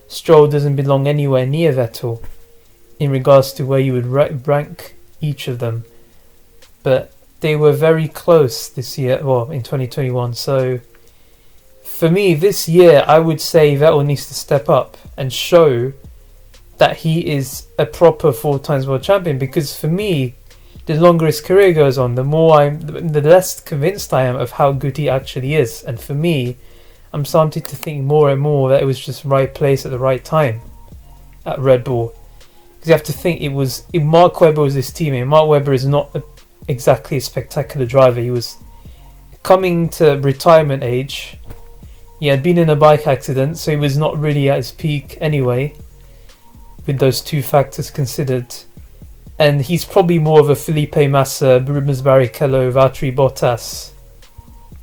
Stroll doesn't belong anywhere near Vettel in regards to where you would rank each of them. But they were very close this year, in 2021. So for me, this year, I would say Vettel needs to step up and show that he is a proper 4 times world champion, because for me, the longer his career goes on, the less convinced I am of how good he actually is. And for me, I'm starting to think more and more that it was just right place at the right time at Red Bull. Because you have to think, if Mark Webber was his teammate. Mark Webber is not exactly a spectacular driver. He was coming to retirement age. He had been in a bike accident, so he was not really at his peak anyway, with those 2 factors considered. And he's probably more of a Felipe Massa, Rubens Barrichello, Valtteri Bottas,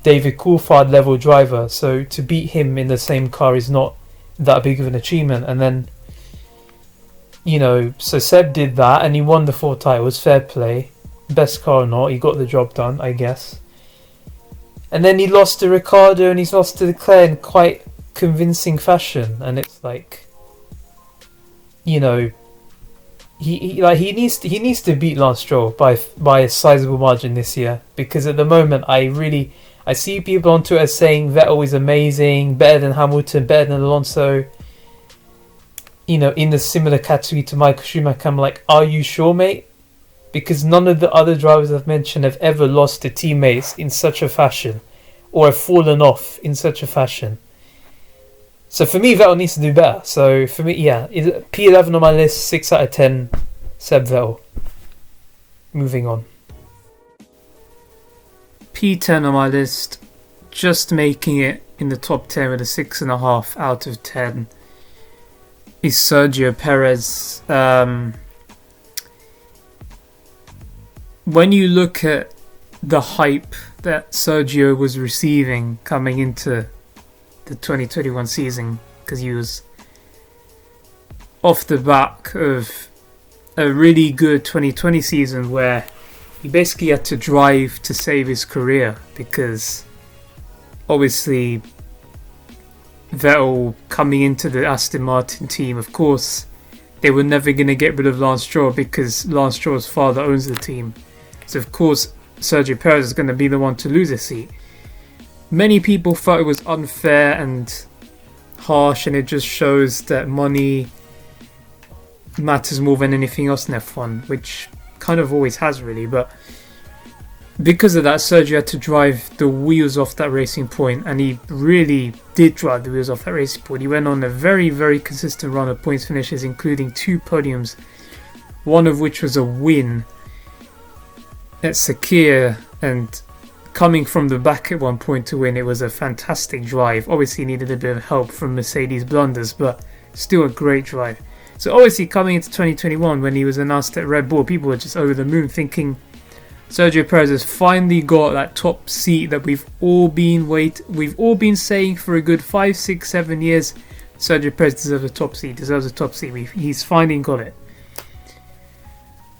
David Coulthard level driver. So to beat him in the same car is not that big of an achievement. And then, so Seb did that and he won the 4 titles, fair play. Best car or not, he got the job done, I guess. And then he lost to Ricciardo and he's lost to Leclerc in quite convincing fashion. And it's like, he needs to beat Lance Stroll by a sizable margin this year, because at the moment I see people on Twitter saying Vettel is amazing, better than Hamilton, better than Alonso, in the similar category to Michael Schumacher. I'm like, are you sure, mate? because none of the other drivers I've mentioned have ever lost to teammates in such a fashion, or have fallen off in such a fashion. So for me, Vettel needs to do better. So for me, yeah, P11 on my list, 6 out of 10, Seb Vettel. Moving on. P10 on my list, just making it in the top 10 with a 6.5 out of 10, is Sergio Perez. When you look at the hype that Sergio was receiving coming into the 2021 season, because he was off the back of a really good 2020 season where he basically had to drive to save his career, because obviously Vettel coming into the Aston Martin team, of course they were never going to get rid of Lance Stroll because Lance Stroll's father owns the team. So of course Sergio Perez is going to be the one to lose a seat. Many people thought it was unfair and harsh, and it just shows that money matters more than anything else in F1, which kind of always has really. But because of that, Sergio had to drive the wheels off that Racing Point, and he really did drive the wheels off that Racing Point. He went on a very, very consistent run of points finishes, including 2 podiums, one of which was a win at Sakir, and coming from the back at one point to win. It was a fantastic drive. Obviously needed a bit of help from Mercedes blunders, but still a great drive. So obviously coming into 2021, when he was announced at Red Bull, people were just over the moon, thinking Sergio Perez has finally got that top seat that we've all been saying for a good 5, 6, 7 years. Sergio Perez deserves a top seat. He's finally got it.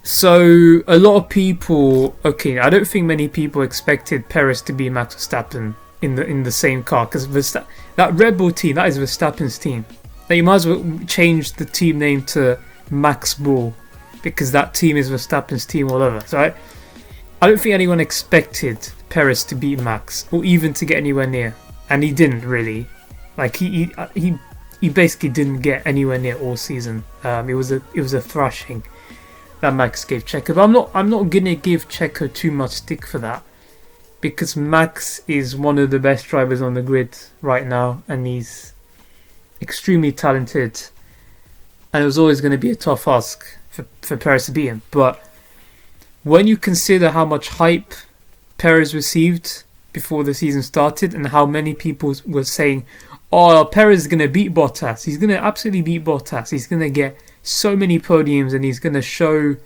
So a lot of people, I don't think many people expected Perez to be Max Verstappen in the same car, because that Red Bull team, that is Verstappen's team. Now you might as well change the team name to Max Bull, because that team is Verstappen's team all over. So I don't think anyone expected Perez to beat Max, or even to get anywhere near, and he didn't really. Like he basically didn't get anywhere near all season. It was a thrashing that Max gave Checo, but I'm not gonna give Checo too much stick for that, because Max is one of the best drivers on the grid right now, and he's extremely talented, and it was always going to be a tough ask for Perez to beat him. But when you consider how much hype Perez received before the season started, and how many people were saying, oh, Perez is going to beat Bottas, he's going to absolutely beat Bottas, he's going to get so many podiums, and he's going to show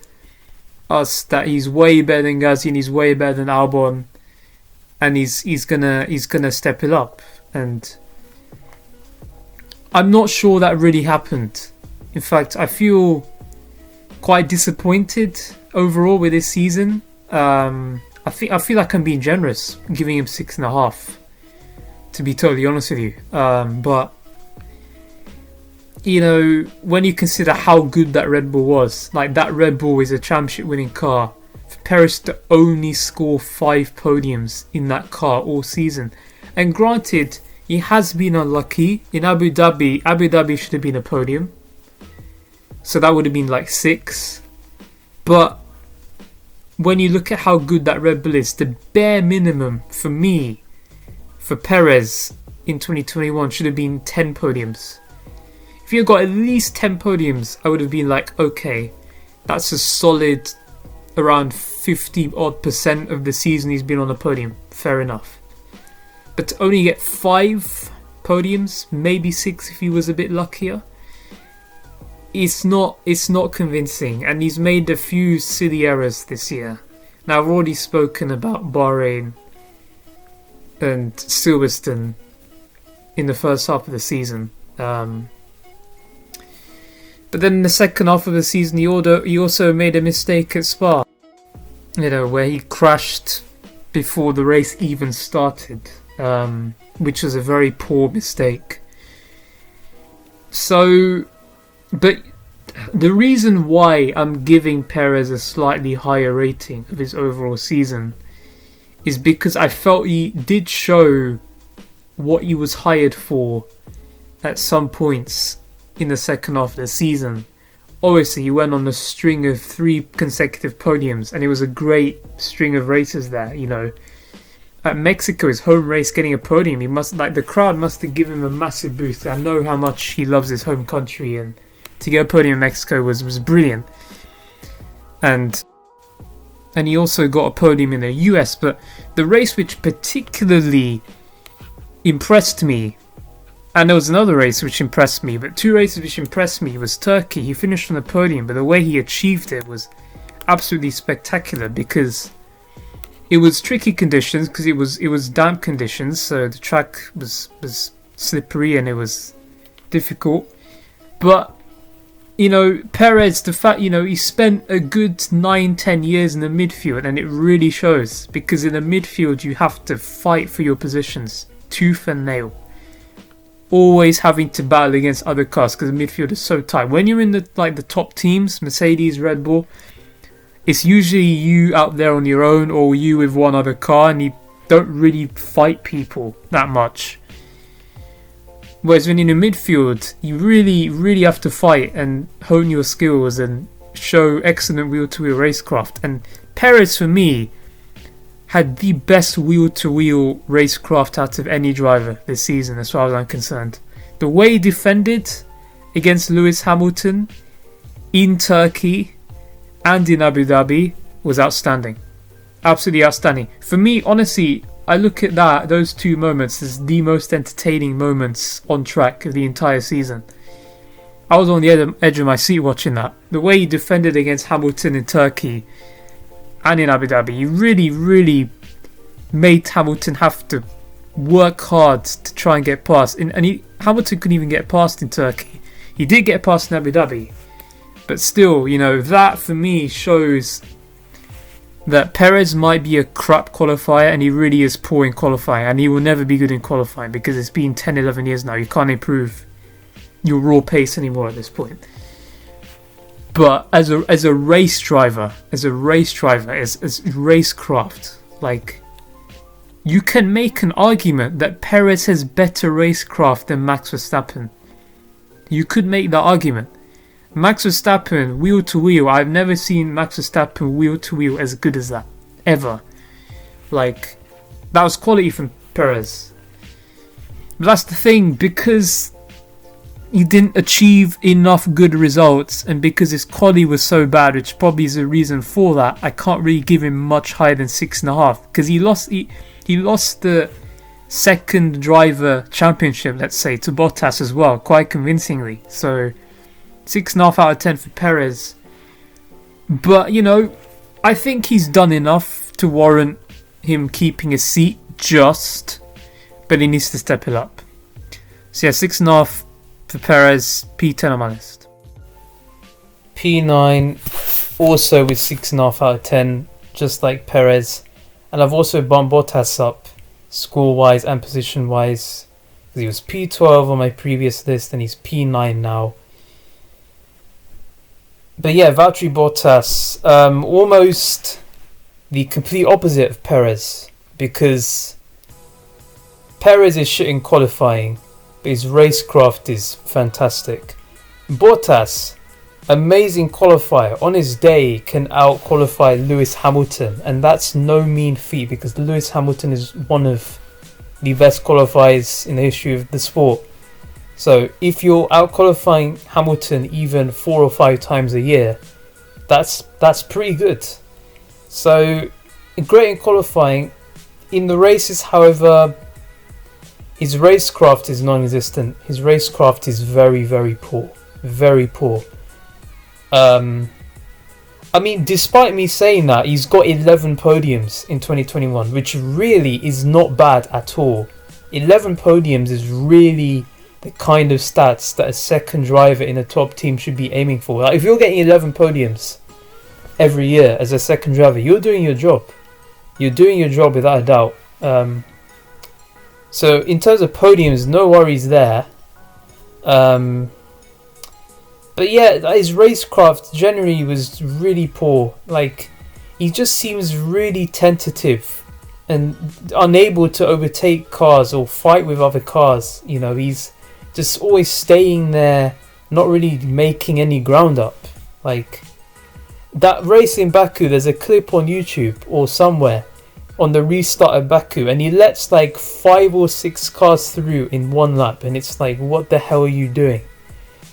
us that he's way better than Gasly and he's way better than Albon, and he's gonna step it up. And I'm not sure that really happened. In fact, I feel quite disappointed overall with this season. I feel like I'm being generous, giving him 6.5, to be totally honest with you. But you know, when you consider how good that Red Bull was, like that Red Bull is a championship winning car, for Perez to only score 5 podiums in that car all season. And granted, he has been unlucky. In Abu Dhabi should have been a podium, so that would have been like 6. But when you look at how good that Red Bull is, the bare minimum for me, for Perez in 2021 should have been 10 podiums. If you got at least 10 podiums, I would have been like, okay, that's a solid around 50% of the season he's been on the podium. Fair enough. But to only get 5 podiums, maybe 6 if he was a bit luckier, it's not convincing. And he's made a few silly errors this year. Now, I've already spoken about Bahrain and Silverstone in the first half of the season. But then in the second half of the season, he also made a mistake at Spa. You know, where he crashed before the race even started, which was a very poor mistake. So, but the reason why I'm giving Perez a slightly higher rating of his overall season is because I felt he did show what he was hired for at some points in the second half of the season. obviously he went on a string of 3 consecutive podiums, and it was a great string of races there. You know, at Mexico, his home race, getting a podium, he must the crowd must have given him a massive boost. I know how much he loves his home country, and to get a podium in Mexico was brilliant. And he also got a podium in the US. But the race which particularly impressed me, and there was another race which impressed me, but 2 races which impressed me, was Turkey. He finished on the podium, but the way he achieved it was absolutely spectacular, because it was tricky conditions, because it was damp conditions, so the track was slippery and it was difficult. But you know, Perez, the fact, you know, he spent a good 9-10 years in the midfield, and it really shows, because in the midfield you have to fight for your positions tooth and nail, always having to battle against other cars, because the midfield is so tight. When you're in the top teams, Mercedes, Red Bull, it's usually you out there on your own, or you with one other car, and you don't really fight people that much. Whereas when in the midfield, you really, really have to fight and hone your skills and show excellent wheel-to-wheel racecraft. And Perez, for me, had the best wheel-to-wheel racecraft out of any driver this season, as far as I'm concerned. The way he defended against Lewis Hamilton in Turkey and in Abu Dhabi was outstanding. Absolutely outstanding. For me, honestly, I look at those 2 moments as the most entertaining moments on track of the entire season. I was on the edge of my seat watching that. The way he defended against Hamilton in Turkey and in Abu Dhabi, he really, really made Hamilton have to work hard to try and get past. And Hamilton couldn't even get past in Turkey. He did get past in Abu Dhabi. But still, you know, that for me shows that Perez might be a crap qualifier, and he really is poor in qualifying, and he will never be good in qualifying, because it's been 10-11 years now. You can't improve your raw pace anymore at this point. But as a race driver, as racecraft, like, you can make an argument that Perez has better racecraft than Max Verstappen. You could make that argument. Max Verstappen, wheel to wheel, I've never seen Max Verstappen wheel to wheel as good as that, ever. Like, that was quality from Perez. But that's the thing, because he didn't achieve enough good results, and because his quality was so bad, which probably is a reason for that, I can't really give him much higher than 6.5, because he lost the second driver championship, let's say, to Bottas as well, quite convincingly. So 6.5 out of 10 for Perez. But, you know, I think he's done enough to warrant him keeping a seat just, but he needs to step it up. So yeah, 6.5 for Perez, P10 on my list. P9 also with 6.5 out of 10, just like Perez. And I've also bumped Bottas up, score-wise and position-wise. He was P12 on my previous list, and he's P9 now. But yeah, Valtteri Bottas, almost the complete opposite of Perez, because Perez is shit in qualifying, but his racecraft is fantastic. Bottas, amazing qualifier, on his day can out-qualify Lewis Hamilton, and that's no mean feat, because Lewis Hamilton is one of the best qualifiers in the history of the sport. So if you're out-qualifying Hamilton even 4 or 5 times a year, that's pretty good. So great in qualifying. In the races, however, his racecraft is non-existent. His racecraft is very, very poor. Very poor. I mean, despite me saying that, he's got 11 podiums in 2021, which really is not bad at all. 11 podiums is really the kind of stats that a second driver in a top team should be aiming for. Like, if you're getting 11 podiums every year as a second driver, you're doing your job. You're doing your job without a doubt. So in terms of podiums, no worries there. But yeah, his racecraft generally was really poor. Like, he just seems really tentative and unable to overtake cars or fight with other cars. You know, he's just always staying there, not really making any ground up. Like, that race in Baku, there's a clip on YouTube or somewhere on the restart of Baku, and he lets like 5 or 6 cars through in one lap, and it's like, what the hell are you doing?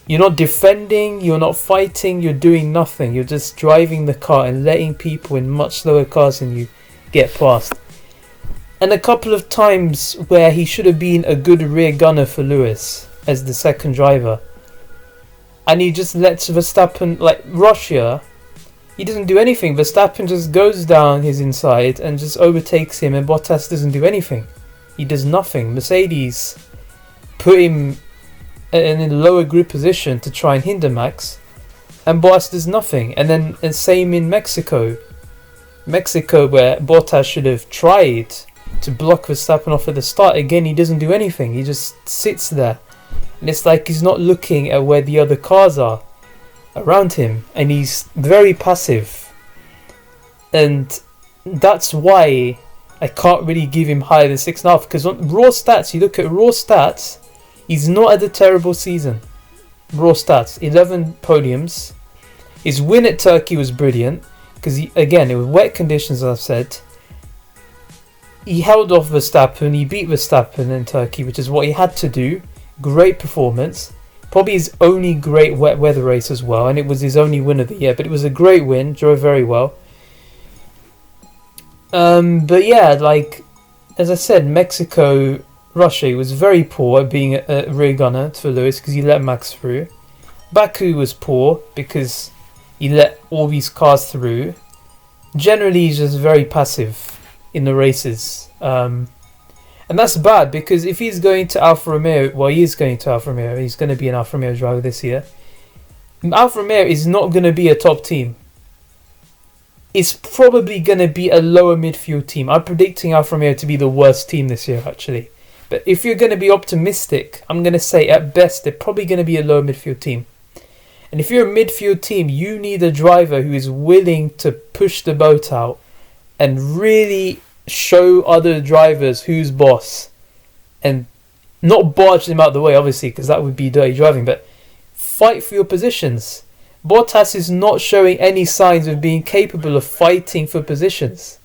You're not defending, you're not fighting, you're doing nothing. You're just driving the car and letting people in much slower cars than you get past. And a couple of times where he should have been a good rear gunner for Lewis as the second driver, and he just lets Verstappen, like Russia, he doesn't do anything. Verstappen just goes down his inside and just overtakes him, and Bottas doesn't do anything. He does nothing. Mercedes put him in a lower grid position to try and hinder Max, and Bottas does nothing. And then and same in Mexico, where Bottas should have tried to block Verstappen off at the start. Again, he doesn't do anything. He just sits there, and it's like he's not looking at where the other cars are around him, and he's very passive. And that's why I can't really give him higher than 6.5, because on raw stats, you look at raw stats, he's not had a terrible season. Raw stats, 11 podiums. His win at Turkey was brilliant, because again, it was wet conditions, as I've said. He held off Verstappen, he beat Verstappen in Turkey, which is what he had to do. Great performance. Probably his only great wet weather race as well, and it was his only win of the year, but it was a great win, drove very well. But yeah, like, as I said, Mexico, Russia was very poor at being a rear gunner for Lewis because he let Max through. Baku was poor because he let all these cars through. Generally, he's just very passive in the races. And that's bad, because if he's going to Alfa Romeo, well, he is going to Alfa Romeo, he's going to be an Alfa Romeo driver this year. Alfa Romeo is not going to be a top team. It's probably going to be a lower midfield team. I'm predicting Alfa Romeo to be the worst team this year, actually. But if you're going to be optimistic, I'm going to say at best they're probably going to be a lower midfield team. And if you're a midfield team, you need a driver who is willing to push the boat out and really show other drivers who's boss, and not barge them out the way, obviously, because that would be dirty driving, but fight for your positions. Bottas is not showing any signs of being capable of fighting for positions,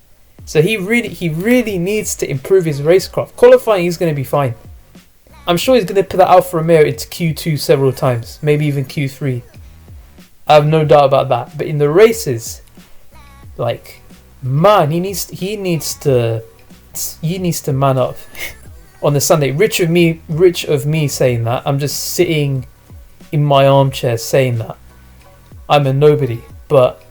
so he really needs to improve his racecraft. Qualifying, he's going to be fine. I'm sure he's going to put that Alfa Romeo into Q2 several times, maybe even Q3. I have no doubt about that. But in the races, like, man, he needs to man up on the Sunday. Rich of me saying that. I'm just sitting in my armchair saying that. I'm a nobody, but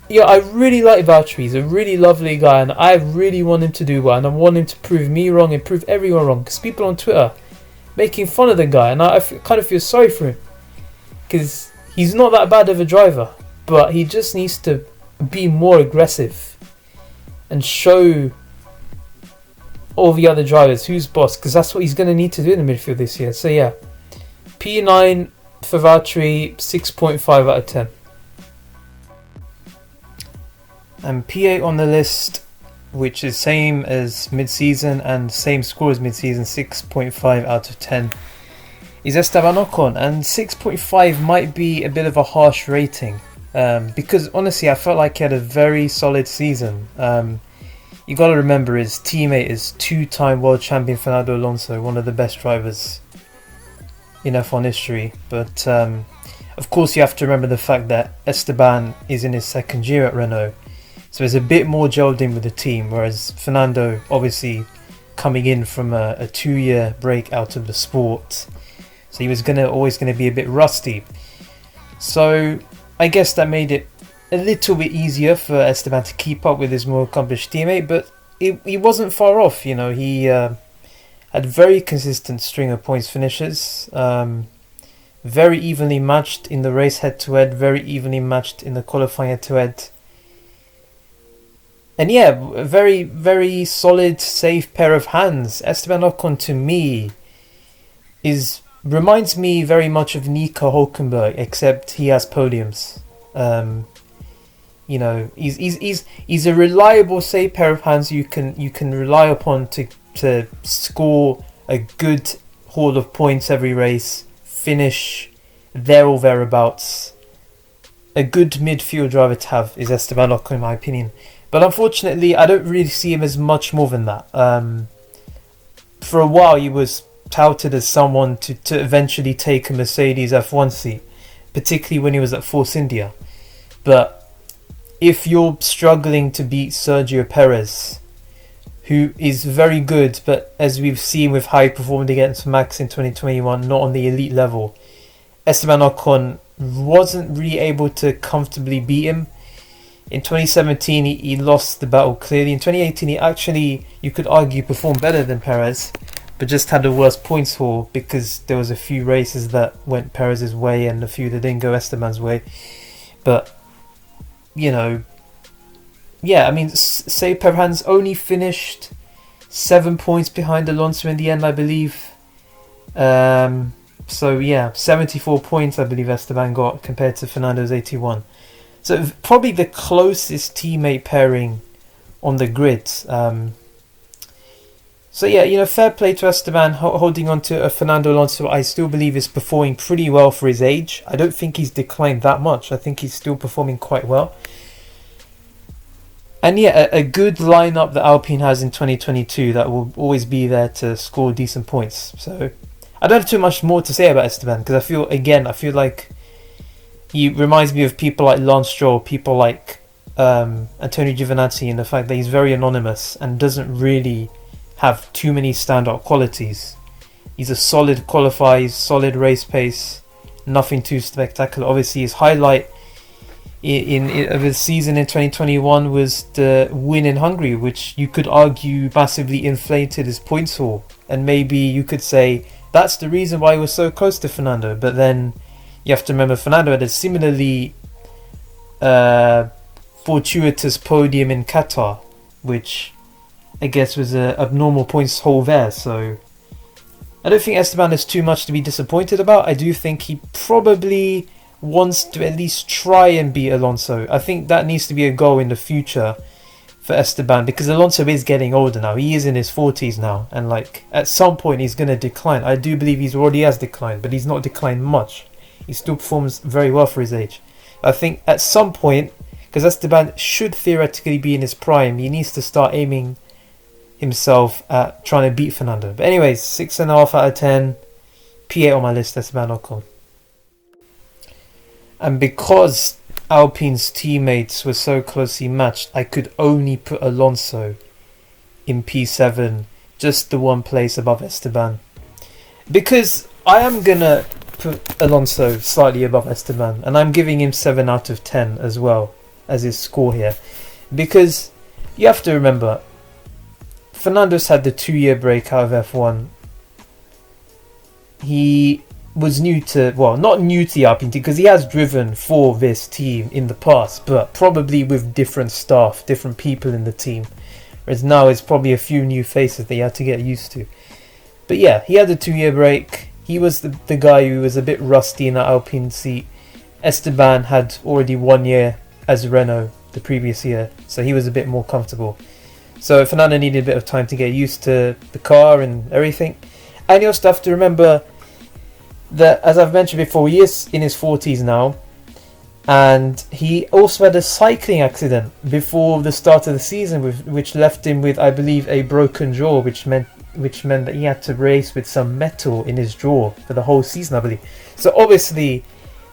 yeah, I really like Valtteri. He's a really lovely guy, and I really want him to do well, and I want him to prove me wrong and prove everyone wrong. Because people on Twitter making fun of the guy, and I kind of feel sorry for him, because he's not that bad of a driver, but he just needs to be more aggressive and show all the other drivers who's boss, because that's what he's going to need to do in the midfield this year. So yeah, P9 for Valtteri, 6.5 out of 10. And P8 on the list, which is same as mid-season and same score as mid-season, 6.5 out of 10, is Esteban Ocon. And 6.5 might be a bit of a harsh rating, because honestly I felt like he had a very solid season. You got to remember his teammate is 2-time world champion Fernando Alonso, one of the best drivers in F1 history. But of course you have to remember the fact that Esteban is in his second year at Renault, so he's a bit more gelled in with the team, whereas Fernando, obviously coming in from a 2-year break out of the sport, so he was always going to be a bit rusty. So I guess that made it a little bit easier for Esteban to keep up with his more accomplished teammate, but he wasn't far off. You know, he had very consistent string of points finishes, very evenly matched in the race head-to-head, very evenly matched in the qualifying head-to-head. And yeah, a very, very solid, safe pair of hands. Esteban Ocon, to me, reminds me very much of Nico Hülkenberg, except he has podiums. You know, he's a reliable, safe pair of hands you can rely upon to score a good haul of points every race, finish there or thereabouts. a good midfield driver to have is Esteban Ocon, in my opinion. But unfortunately, I don't really see him as much more than that. For a while, he was touted as someone to eventually take a Mercedes F1 seat, particularly when he was at Force India. But if you're struggling to beat Sergio Perez, who is very good, but as we've seen with how he performed against Max in 2021, not on the elite level, Esteban Ocon wasn't really able to comfortably beat him. In 2017, he lost the battle clearly. In 2018, he actually, you could argue, performed better than Perez, but just had the worst points haul because there was a few races that went Perez's way and a few that didn't go Esteban's way. But, you know, yeah, I mean, say Perez only finished 7 points behind Alonso in the end, I believe. So yeah, 74 points I believe Esteban got compared to Fernando's 81. So probably the closest teammate pairing on the grid. So yeah, you know, fair play to Esteban holding on to a Fernando Alonso. I still believe is performing pretty well for his age. I don't think he's declined that much. I think he's still performing quite well. And yeah, a good lineup that Alpine has in 2022 that will always be there to score decent points. So I don't have too much more to say about Esteban because I feel like he reminds me of people like Lance Stroll, people like Antonio Giovinazzi, in the fact that he's very anonymous and doesn't really have too many standout qualities. He's a solid qualifier, solid race pace, nothing too spectacular. Obviously, his highlight of his season in 2021 was the win in Hungary, which you could argue massively inflated his points haul, and maybe you could say that's the reason why he was so close to Fernando. But then you have to remember Fernando had a similarly fortuitous podium in Qatar, which I guess was an abnormal points haul there. So I don't think Esteban is too much to be disappointed about. I do think he probably wants to at least try and beat Alonso. I think that needs to be a goal in the future for Esteban, because Alonso is getting older now. He is in his 40s now, and like at some point he's going to decline. I do believe he already has declined, but he's not declined much. He still performs very well for his age. I think at some point, because Esteban should theoretically be in his prime, he needs to start aiming himself at trying to beat Fernando. But anyways, 6.5 out of 10. P8 on my list, Esteban Ocon. And because Alpine's teammates were so closely matched, I could only put Alonso in P7, just the one place above Esteban. Because I am going to put Alonso slightly above Esteban, and I'm giving him 7 out of 10 as well as his score here. Because you have to remember, Fernando's had the 2-year break out of F1. He was new to, well, not new to the Alpine team, because he has driven for this team in the past, but probably with different staff, different people in the team. Whereas now it's probably a few new faces that you had to get used to. But yeah, he had a 2-year break. He was the guy who was a bit rusty in that Alpine seat. Esteban had already 1 year as Renault the previous year, so he was a bit more comfortable. So Fernando needed a bit of time to get used to the car and everything. And you also have to remember that, as I've mentioned before, he is in his 40s now, and he also had a cycling accident before the start of the season, which left him with, I believe, a broken jaw, which meant that he had to race with some metal in his jaw for the whole season, I believe. So obviously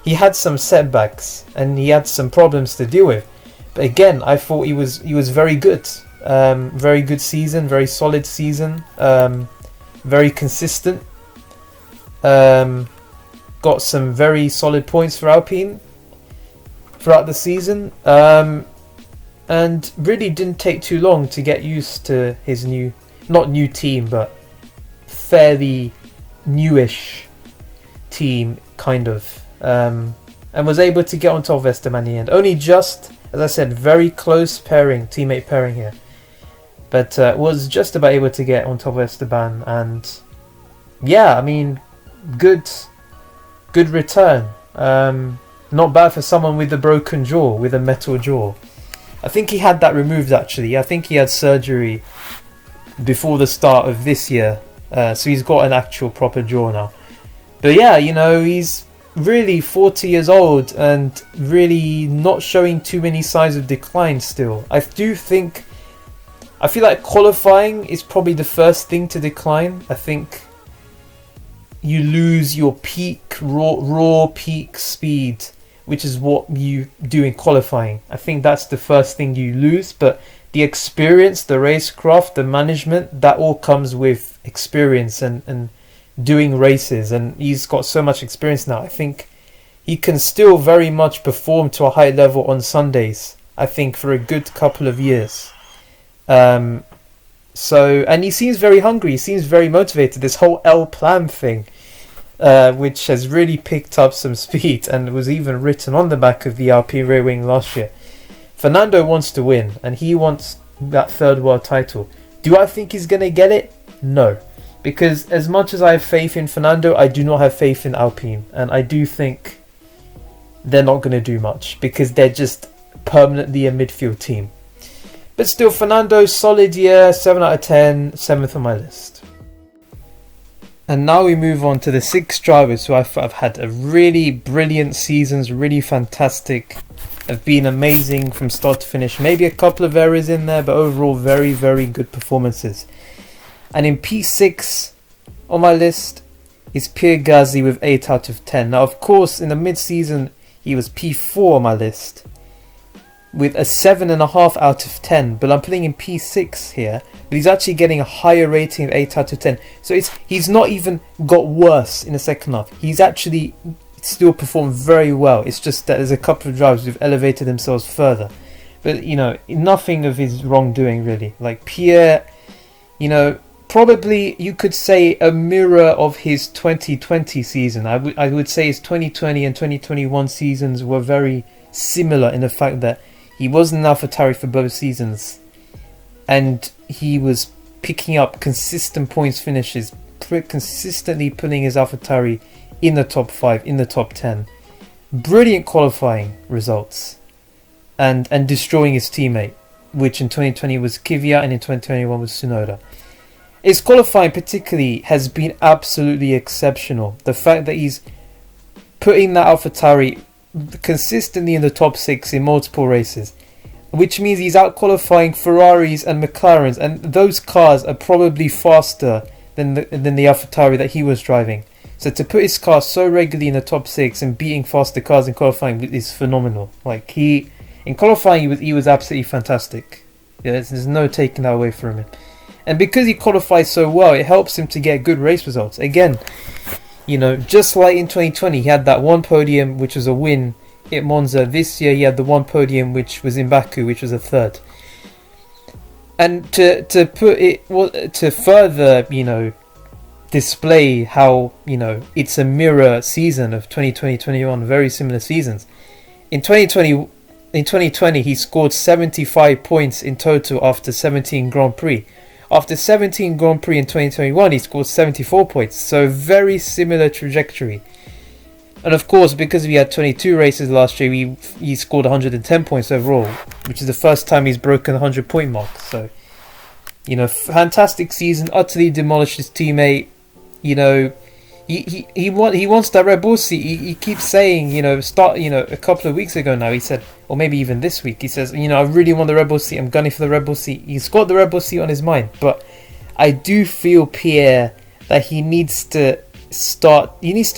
he had some setbacks and he had some problems to deal with. But again, I thought he was very good. Very good season, very solid season, very consistent. Got some very solid points for Alpine throughout the season, and really didn't take too long to get used to his not new team, but fairly newish team, kind of, and was able to get on top of Esteban in the end. Only just, as I said, very close teammate pairing here, but was just about able to get on top of Esteban, and yeah, I mean, good return. Not bad for someone with a broken jaw, with a metal jaw. I think he had that removed, actually. I think he had surgery before the start of this year, so he's got an actual proper jaw now. But yeah, you know, he's really 40 years old and really not showing too many signs of decline still. I feel like qualifying is probably the first thing to decline. I think you lose your peak, raw peak speed, which is what you do in qualifying. I think that's the first thing you lose, but the experience, the racecraft, the management, that all comes with experience and doing races, and he's got so much experience now. I think he can still very much perform to a high level on Sundays, I think, for a good couple of years. And he seems very hungry, he seems very motivated. This whole L plan thing, which has really picked up some speed and was even written on the back of the Alpine rear wing last year. Fernando wants to win, and he wants that third world title. Do I think he's going to get it? No. Because as much as I have faith in Fernando, I do not have faith in Alpine. And I do think they're not going to do much, because they're just permanently a midfield team. But still, Fernando, solid year, 7 out of 10, 7th on my list. And now we move on to the 6 drivers who I've had a really brilliant seasons, really fantastic, have been amazing from start to finish. Maybe a couple of errors in there, but overall very, very good performances. And in P6 on my list is Pierre Gasly with 8 out of 10. Now, of course, in the mid-season, he was P4 on my list with a 7.5 out of 10. But I'm putting in P6 here. But he's actually getting a higher rating of 8 out of 10. So he's not even got worse in the second half. He's actually still performed very well. It's just that there's a couple of drivers who've elevated themselves further. But, nothing of his wrongdoing, really. Like Pierre, probably you could say a mirror of his 2020 season. I would say his 2020 and 2021 seasons were very similar in the fact that he was in AlphaTauri for both seasons, and he was picking up consistent points finishes, consistently putting his AlphaTauri in the top 5, in the top 10. Brilliant qualifying results, and destroying his teammate, which in 2020 was Kvyat and in 2021 was Tsunoda. His qualifying particularly has been absolutely exceptional. The fact that he's putting that AlphaTauri consistently in the top 6 in multiple races, which means he's out qualifying Ferraris and McLarens, and those cars are probably faster than the AlphaTauri that he was driving. So to put his car so regularly in the top 6 and beating faster cars in qualifying is phenomenal. Like in qualifying he was absolutely fantastic. Yeah, there's no taking that away from him. And because he qualifies so well, it helps him to get good race results. Again, just like in 2020, he had that one podium, which was a win at Monza. This year, he had the one podium, which was in Baku, which was a third. And to further, display how, it's a mirror season of 2020-21, very similar seasons. In 2020, he scored 75 points in total after 17 Grand Prix. After 17 Grand Prix in 2021, he scored 74 points. So very similar trajectory. And of course, because we had 22 races last year, he scored 110 points overall, which is the first time he's broken the 100-point mark. So, fantastic season, utterly demolished his teammate. He wants that Red Bull seat. He keeps saying, a couple of weeks ago now, he said, or maybe even this week, he says, I really want the Red Bull seat. I'm gunning for the Red Bull seat. He's got the Red Bull seat on his mind. But I do feel, Pierre, that he needs to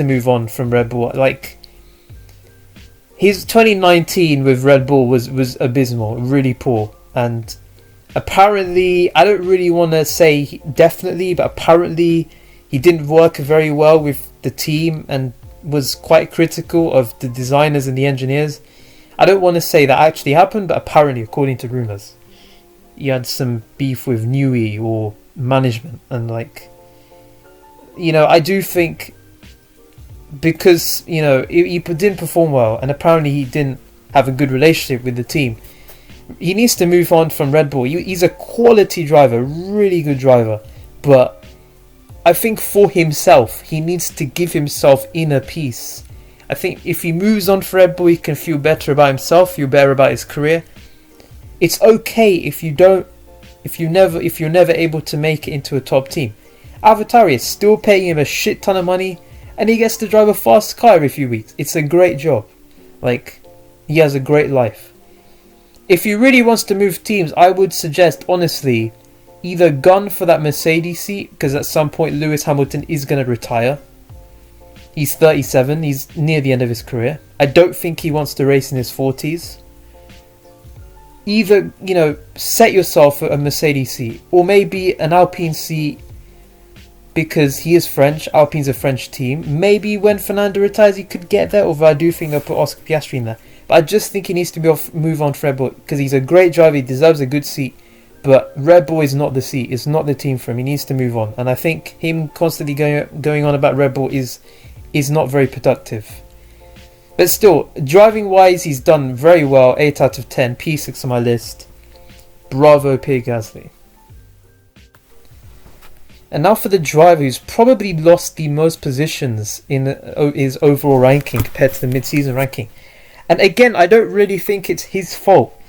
move on from Red Bull. Like, his 2019 with Red Bull was abysmal, really poor. And apparently, I don't really want to say definitely, but apparently he didn't work very well with the team and was quite critical of the designers and the engineers. I don't want to say that actually happened, but apparently, according to rumours, he had some beef with Newey or management. And I do think because, he didn't perform well and apparently he didn't have a good relationship with the team, he needs to move on from Red Bull. He's a quality driver, really good driver, but I think for himself, he needs to give himself inner peace. I think if he moves on for Red Bull, he can feel better about himself, feel better about his career. It's okay if you're never able to make it into a top team. AlphaTauri is still paying him a shit ton of money, and he gets to drive a fast car every few weeks. It's a great job. Like, he has a great life. If he really wants to move teams, I would suggest, honestly, either gun for that Mercedes seat, because at some point Lewis Hamilton is going to retire. He's 37, he's near the end of his career. I don't think he wants to race in his 40s. Either, set yourself a Mercedes seat, or maybe an Alpine seat, because he is French. Alpine's a French team. Maybe when Fernando retires, he could get there, although I do think they'll put Oscar Piastri in there. But I just think he needs to move on to Red Bull, because he's a great driver, he deserves a good seat. But Red Bull is not the seat, it's not the team for him, he needs to move on. And I think him constantly going on about Red Bull is not very productive. But still, driving wise, he's done very well. 8 out of 10, P6 on my list. Bravo, Pierre Gasly. And now for the driver who's probably lost the most positions in his overall ranking compared to the mid-season ranking. And again, I don't really think it's his fault,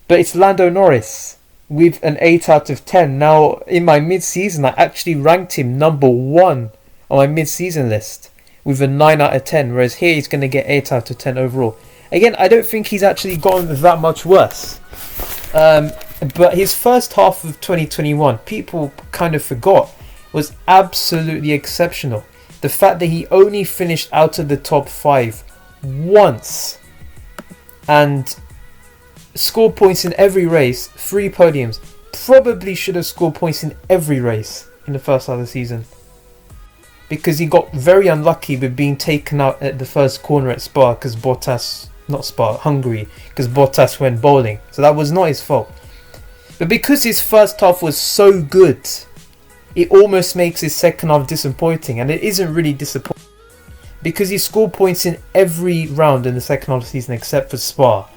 but it's Lando Norris with an 8 out of 10. Now, in my mid-season, I actually ranked him number 1 on my mid-season list with a 9 out of 10, whereas here he's going to get 8 out of 10 overall. Again, I don't think he's actually gotten that much worse. But his first half of 2021, people kind of forgot, was absolutely exceptional. The fact that he only finished out of the top 5 once and scored points in every race, 3 podiums, probably should have scored points in every race in the first half of the season. Because he got very unlucky with being taken out at the first corner at Hungary, because Bottas went bowling. So that was not his fault. But because his first half was so good, it almost makes his second half disappointing. And it isn't really disappointing, because he scored points in every round in the second half of the season except for Spa.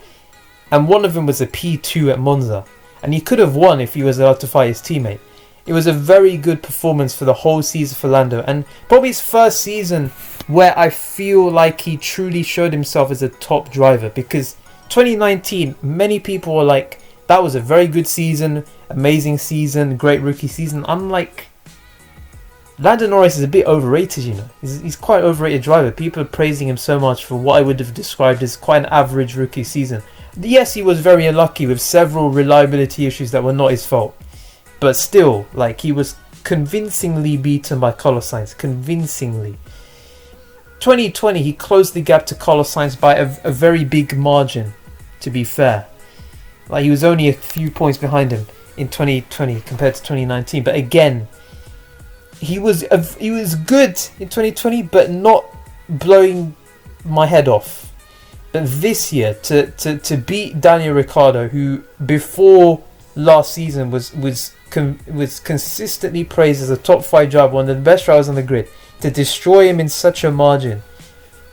And one of them was a P2 at Monza. And he could have won if he was allowed to fight his teammate. It was a very good performance for the whole season for Lando, and probably his first season where I feel like he truly showed himself as a top driver, because 2019, many people were like, that was a very good season, amazing season, great rookie season. I'm like, Lando Norris is a bit overrated, He's quite an overrated driver. People are praising him so much for what I would have described as quite an average rookie season. Yes, he was very unlucky with several reliability issues that were not his fault. But still, he was convincingly beaten by Carlos Sainz. Convincingly. 2020, he closed the gap to Carlos Sainz by a very big margin, to be fair. He was only a few points behind him in 2020 compared to 2019. But again, he was good in 2020, but not blowing my head off. But this year, to beat Daniel Ricciardo, who before last season was consistently praised as a top 5 driver, one of the best drivers on the grid, to destroy him in such a margin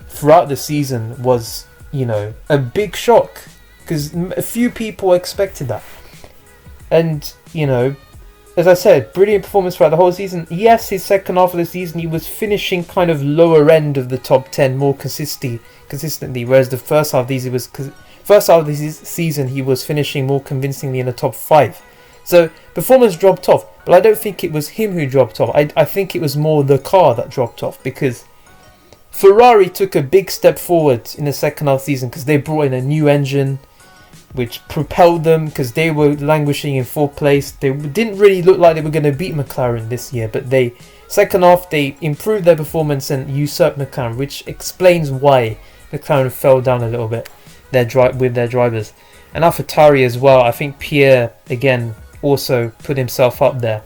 throughout the season was, a big shock, because a few people expected that. And, as I said, brilliant performance throughout the whole season. Yes, his second half of the season, he was finishing kind of lower end of the top 10 more consistently, whereas the first half of this season, he was finishing more convincingly in the top 5. So, performance dropped off, but I don't think it was him who dropped off. I think it was more the car that dropped off, because Ferrari took a big step forward in the second half of the season, because they brought in a new engine, which propelled them, because they were languishing in 4th place. They didn't really look like they were going to beat McLaren this year, but second half, they improved their performance and usurped McLaren, which explains why McLaren fell down a little bit with their drivers. And AlphaTauri as well, I think Pierre, again, also put himself up there.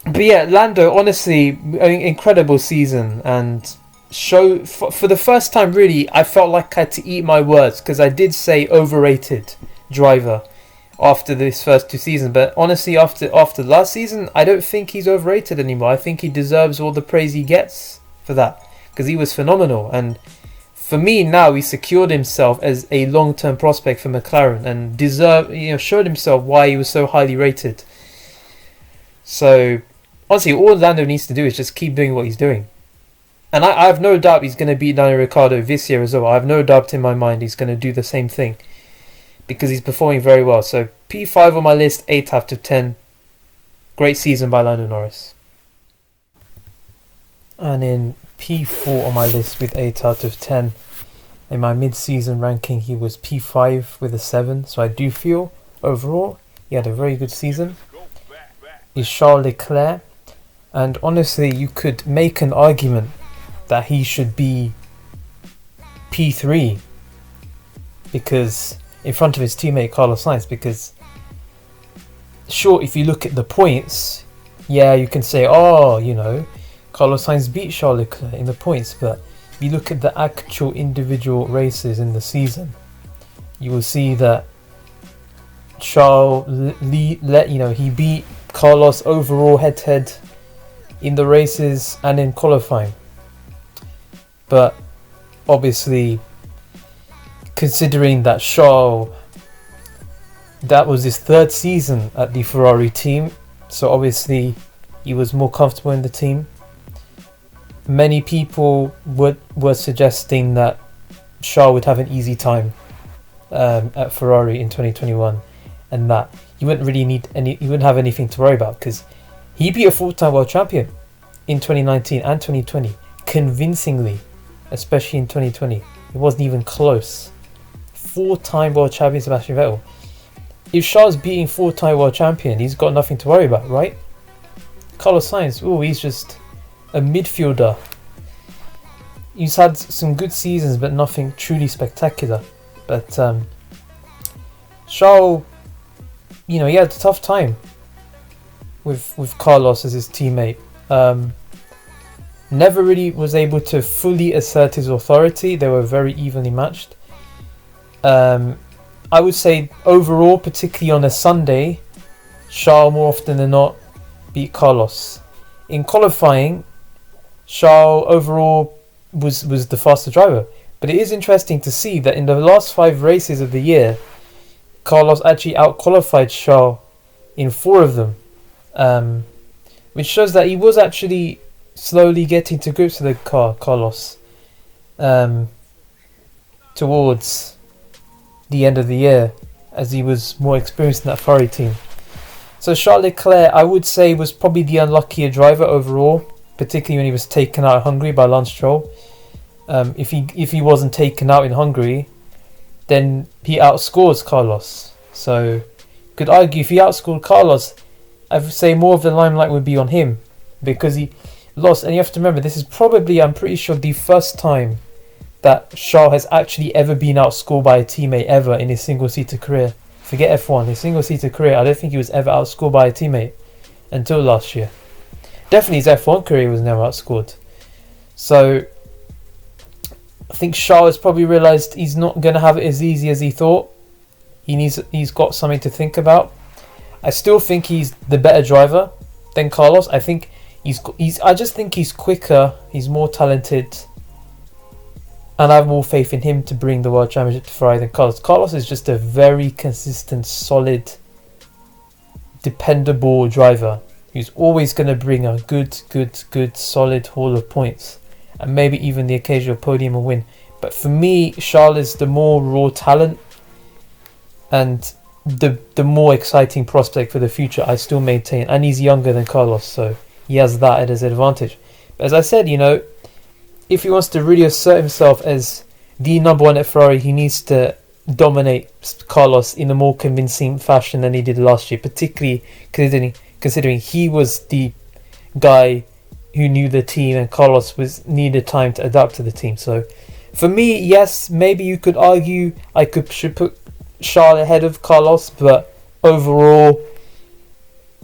But yeah, Lando, honestly, an incredible season, and for the first time really, I felt like I had to eat my words, because I did say overrated driver after this first 2 seasons, but honestly after last season, I don't think he's overrated anymore. I think he deserves all the praise he gets for that, because he was phenomenal. And for me now, he secured himself as a long-term prospect for McLaren and showed himself why he was so highly rated. So honestly, all Lando needs to do is just keep doing what he's doing. And I have no doubt he's going to beat Daniel Ricciardo this year as well. I have no doubt in my mind he's going to do the same thing, because he's performing very well. So P5 on my list, 8 out of 10. Great season by Lando Norris. And in P4 on my list with 8 out of 10. In my mid-season ranking, he was P5 with a 7. So I do feel, overall, he had a very good season. Is Charles Leclerc. And honestly, you could make an argument that he should be P3. Because, in front of his teammate Carlos Sainz. Because, sure, if you look at the points, yeah, you can say, oh, you know, Carlos Sainz beat Charles Leclerc in the points, but if you look at the actual individual races in the season, you will see that Charles, he beat Carlos overall head-to-head in the races and in qualifying. But obviously, considering that Charles, that was his 3rd season at the Ferrari team, so obviously he was more comfortable in the team. Many people were suggesting that Charles would have an easy time at Ferrari in 2021, and that he wouldn't have anything to worry about because he beat a 4-time world champion in 2019 and 2020 convincingly, especially in 2020. It wasn't even close. 4-time world champion Sebastian Vettel. If Charles beating 4-time world champion, he's got nothing to worry about, right? Carlos Sainz, he's just a midfielder. He's had some good seasons, but nothing truly spectacular. But Charles, he had a tough time with Carlos as his teammate. Never really was able to fully assert his authority. They were very evenly matched. I would say overall, particularly on a Sunday, Charles more often than not beat Carlos. In qualifying, Charles overall was the faster driver. But it is interesting to see that in the last 5 races of the year, Carlos actually out-qualified Charles in 4 of them. Which shows that he was actually slowly getting to grips with the car, Carlos. Towards the end of the year, as he was more experienced in that Ferrari team. So Charles Leclerc, I would say, was probably the unluckier driver overall, particularly when he was taken out of Hungary by Lance Stroll. If he wasn't taken out in Hungary, then he outscores Carlos. So could argue if he outscored Carlos, I would say more of the limelight would be on him because he lost. And you have to remember, this is probably, I'm pretty sure, the first time that Charles has actually ever been outscored by a teammate ever in his single-seater career. Forget F1, his single-seater career, I don't think he was ever outscored by a teammate until last year. Definitely his F1 career was never outscored. So I think Charles probably realised he's not going to have it as easy as he thought. He's got something to think about. I still think he's the better driver than Carlos. I just think he's quicker, he's more talented, and I have more faith in him to bring the World Championship to Ferrari than Carlos. Carlos is just a very consistent, solid, dependable driver who's always going to bring a good, solid haul of points. And maybe even the occasional podium or win. But for me, Charles is the more raw talent and the more exciting prospect for the future, I still maintain. And he's younger than Carlos, so he has that at his advantage. But as I said, if he wants to really assert himself as the number one at Ferrari, he needs to dominate Carlos in a more convincing fashion than he did last year, particularly considering he was the guy who knew the team and Carlos needed time to adapt to the team. So for me, yes, maybe you could argue should put Charles ahead of Carlos, but overall,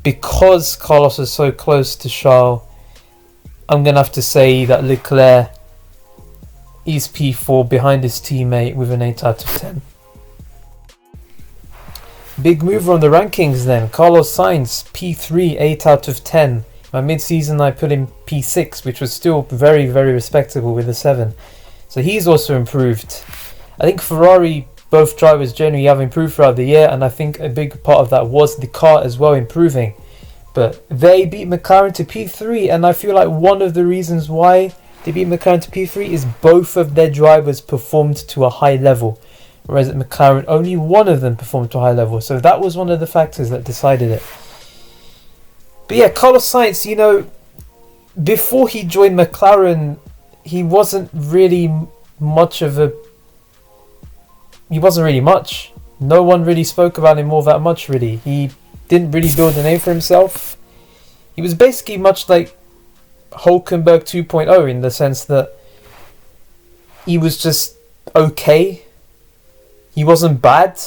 because Carlos is so close to Charles, I'm going to have to say that Leclerc is P4 behind his teammate with an 8 out of 10. Big mover on the rankings then. Carlos Sainz, P3, 8 out of 10. My mid-season I put him P6, which was still very, very respectable with a 7. So he's also improved. I think Ferrari, both drivers generally have improved throughout the year, and I think a big part of that was the car as well improving. But they beat McLaren to P3, and I feel like one of the reasons why they beat McLaren to P3 is both of their drivers performed to a high level. Whereas at McLaren, only one of them performed to a high level. So that was one of the factors that decided it. But yeah, Carlos Sainz, before he joined McLaren, he wasn't really much. No one really spoke about him all that much, really. He didn't really build a name for himself. He was basically much like Hülkenberg 2.0 in the sense that he was just okay. He wasn't bad.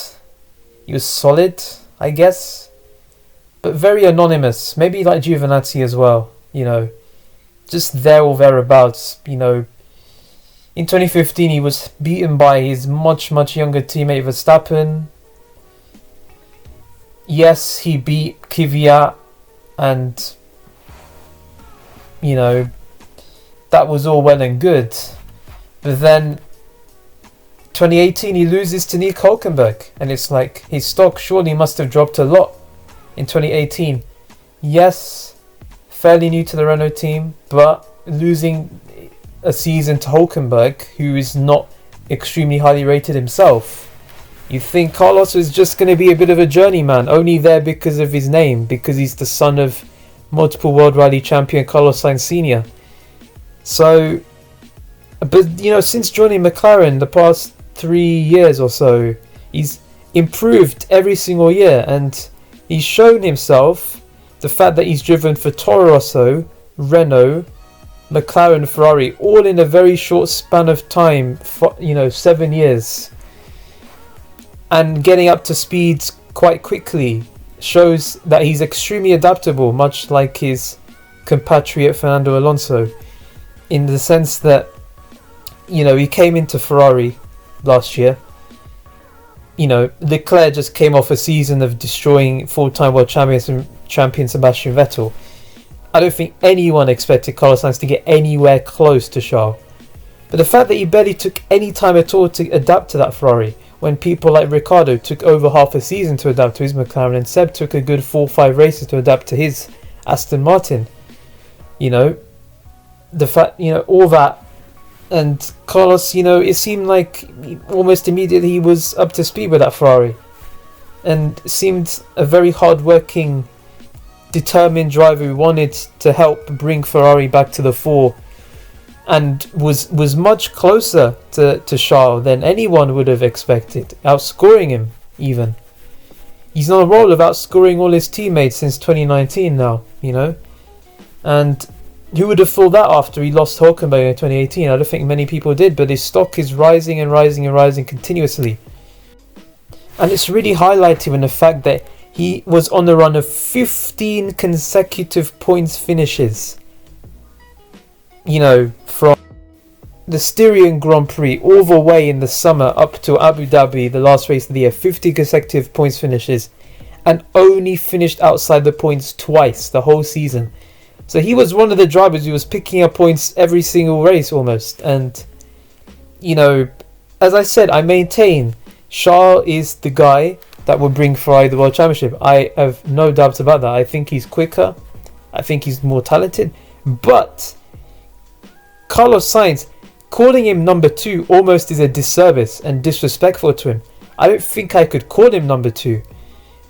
He was solid, I guess. But very anonymous. Maybe like Giovinazzi as well, you know. Just there or thereabouts, you know. In 2015, he was beaten by his much, much younger teammate Verstappen. Yes, he beat Kvyat, and, you know, that was all well and good. But then, 2018, he loses to Nick Hülkenberg, and it's like, his stock surely must have dropped a lot in 2018. Yes, fairly new to the Renault team, but losing a season to Hülkenberg, who is not extremely highly rated himself. You think Carlos is just going to be a bit of a journeyman, only there because of his name, because he's the son of multiple World Rally champion Carlos Sainz Sr. So, but you know, since joining McLaren the past 3 years or so, he's improved every single year, and he's shown himself. The fact that he's driven for Toro Rosso, Renault, McLaren, Ferrari, all in a very short span of time, 7 years, and getting up to speeds quite quickly, shows that he's extremely adaptable, much like his compatriot Fernando Alonso, in the sense that, you know, he came into Ferrari last year. You know, Leclerc just came off a season of destroying full-time world champion Sebastian Vettel. I don't think anyone expected Carlos Sainz to get anywhere close to Charles. But the fact that he barely took any time at all to adapt to that Ferrari, when people like Ricciardo took over half a season to adapt to his McLaren, and Seb took a good 4-5 races to adapt to his Aston Martin. You know, the fact, you know, all that. And Carlos, you know, it seemed like almost immediately he was up to speed with that Ferrari. And seemed a very hard-working, determined driver who wanted to help bring Ferrari back to the fore, and was much closer to Charles than anyone would have expected, outscoring him even. He's on a roll of outscoring all his teammates since 2019 now, you know. And who would have thought that after he lost Hülkenberg in 2018? I don't think many people did, but his stock is rising and rising and rising continuously. And it's really highlighted in the fact that he was on the run of 15 consecutive points finishes. You know, from the Styrian Grand Prix all the way in the summer up to Abu Dhabi, the last race of the year, 50 consecutive points finishes, and only finished outside the points twice the whole season. So he was one of the drivers who was picking up points every single race almost. And, you know, as I said, I maintain Charles is the guy that will bring Ferrari the World Championship. I have no doubts about that. I think he's quicker. I think he's more talented. But Carlos Sainz, calling him number 2 almost is a disservice and disrespectful to him. I don't think I could call him number 2.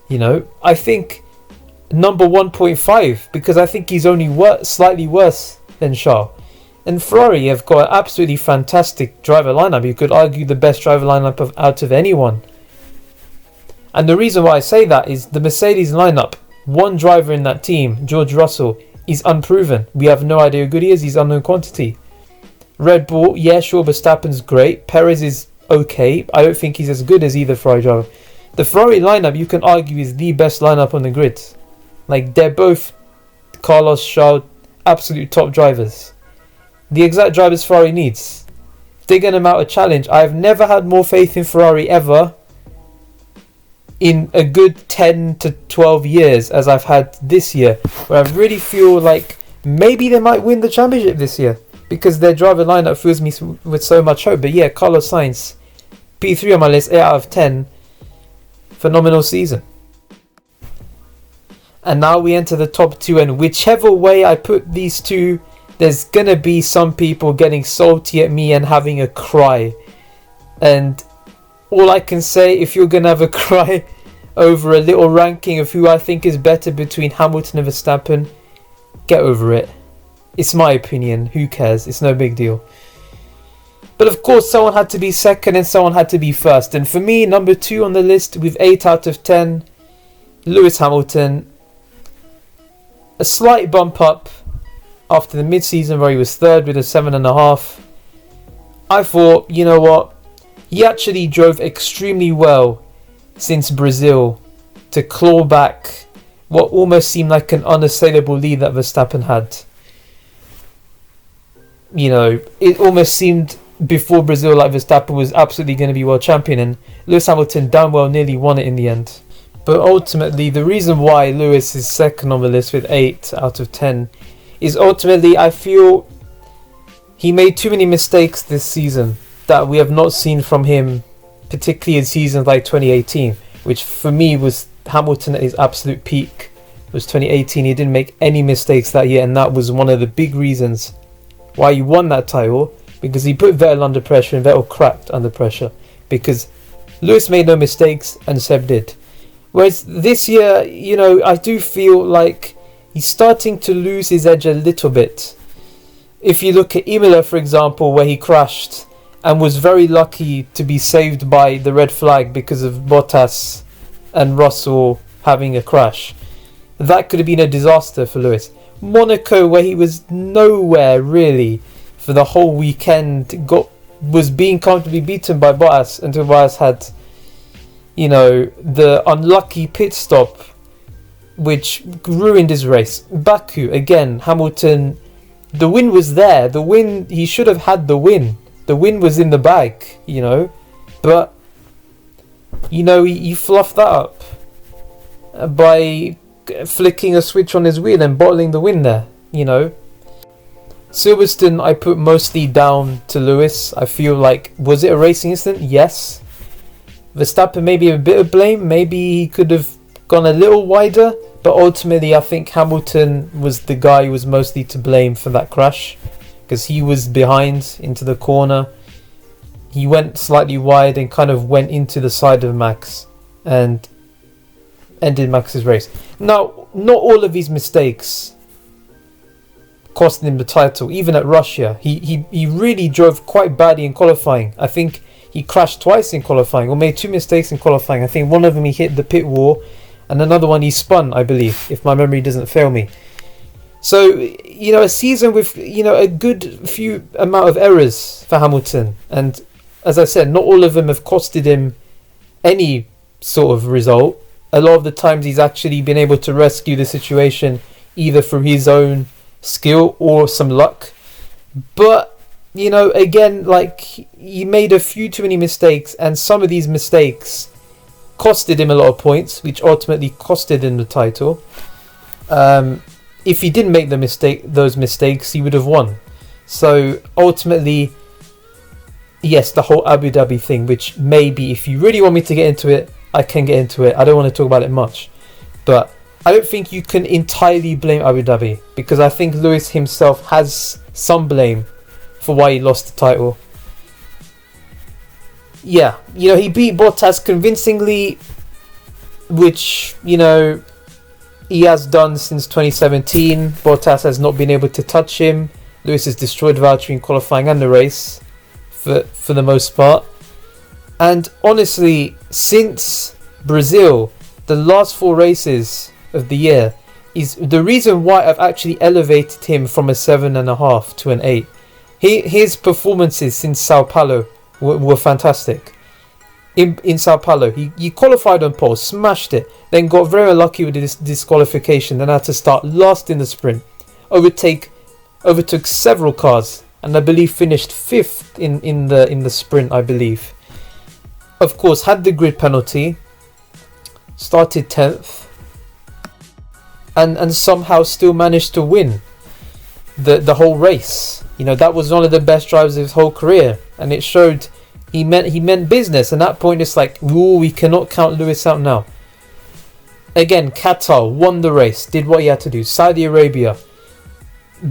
You know, I think number 1.5, because I think he's only slightly worse than Charles. And Ferrari have got an absolutely fantastic driver lineup. You could argue the best driver lineup out of anyone. And the reason why I say that is the Mercedes lineup, one driver in that team, George Russell, is unproven. We have no idea how good he is. He's unknown quantity. Red Bull, yeah, sure, Verstappen's great. Perez is okay. I don't think he's as good as either Ferrari driver. The Ferrari lineup, you can argue, is the best lineup on the grid. Like, they're both Carlos, Charles, absolute top drivers. The exact drivers Ferrari needs. They're going to mount a challenge. I've never had more faith in Ferrari ever in a good 10 to 12 years as I've had this year, where I really feel like maybe they might win the championship this year because their driver lineup fills me with so much hope. But yeah, Carlos Sainz, P3 on my list, 8 out of 10. Phenomenal season. And now we enter the top 2, and whichever way I put these two, there's gonna be some people getting salty at me and having a cry. And all I can say, if you're gonna have a cry over a little ranking of who I think is better between Hamilton and Verstappen, get over it. It's my opinion. Who cares? It's no big deal. But of course, someone had to be second and someone had to be first. And for me, number 2 on the list with 8 out of 10, Lewis Hamilton. A slight bump up after the mid-season where he was third with a 7.5. I thought, you know what? He actually drove extremely well since Brazil to claw back what almost seemed like an unassailable lead that Verstappen had. You know, it almost seemed before Brazil like Verstappen was absolutely going to be world champion, and Lewis Hamilton damn well nearly won it in the end. But ultimately, the reason why Lewis is second on the list with 8 out of 10 is ultimately I feel he made too many mistakes this season that we have not seen from him, particularly in seasons like 2018, which for me was Hamilton at his absolute peak. It was 2018. He didn't make any mistakes that year, and that was one of the big reasons why he won that title, because he put Vettel under pressure and Vettel cracked under pressure, because Lewis made no mistakes and Seb did. Whereas this year, you know, I do feel like he's starting to lose his edge a little bit. If you look at Imola, for example, where he crashed and was very lucky to be saved by the red flag because of Bottas and Russell having a crash, that could have been a disaster for Lewis. Monaco, where he was nowhere really for the whole weekend, was being comfortably beaten by Bottas until Bottas had, you know, the unlucky pit stop which ruined his race. Baku, again, Hamilton, the win was there. The win, he should have had the win. The win was in the bag, you know. But, you know, he fluffed that up by flicking a switch on his wheel and bottling the win there, you know. Silverstone I put mostly down to Lewis. I feel like, was it a racing incident? Yes. Verstappen maybe a bit of blame. Maybe he could have gone a little wider. But ultimately I think Hamilton was the guy who was mostly to blame for that crash, because he was behind into the corner. He went slightly wide and kind of went into the side of Max and ended Max's race. Now, not all of his mistakes cost him the title. Even at Russia, he really drove quite badly in qualifying. I think he crashed twice in qualifying, or made 2 mistakes in qualifying. I think one of them he hit the pit wall, and another one he spun, I believe, if my memory doesn't fail me. So, you know, a season with, you know, a good few amount of errors for Hamilton. And as I said, not all of them have costed him any sort of result. A lot of the times he's actually been able to rescue the situation either through his own skill or some luck. But, you know, again, like, he made a few too many mistakes, and some of these mistakes costed him a lot of points, which ultimately costed him the title. If he didn't make those mistakes, he would have won. So ultimately, yes, the whole Abu Dhabi thing, which maybe if you really want me to get into it, I can get into it. I don't want to talk about it much, but I don't think you can entirely blame Abu Dhabi, because I think Lewis himself has some blame for why he lost the title. Yeah, you know, he beat Bottas convincingly, which, you know, he has done since 2017. Bottas has not been able to touch him. Lewis has destroyed Valtteri in qualifying and the race for the most part. And honestly, since Brazil, the last 4 races of the year is the reason why I've actually elevated him from a 7.5 to an 8. His performances since Sao Paulo were fantastic. In Sao Paulo, he qualified on pole, smashed it, then got very unlucky with this disqualification, then had to start last in the sprint, overtook several cars, and I believe finished 5th in the sprint, I believe. Of course, had the grid penalty, started 10th, and somehow still managed to win the whole race. You know, that was one of the best drives of his whole career, and it showed he meant business. And at that point, it's like, ooh, we cannot count Lewis out now. Again, Qatar won the race, did what he had to do. Saudi Arabia,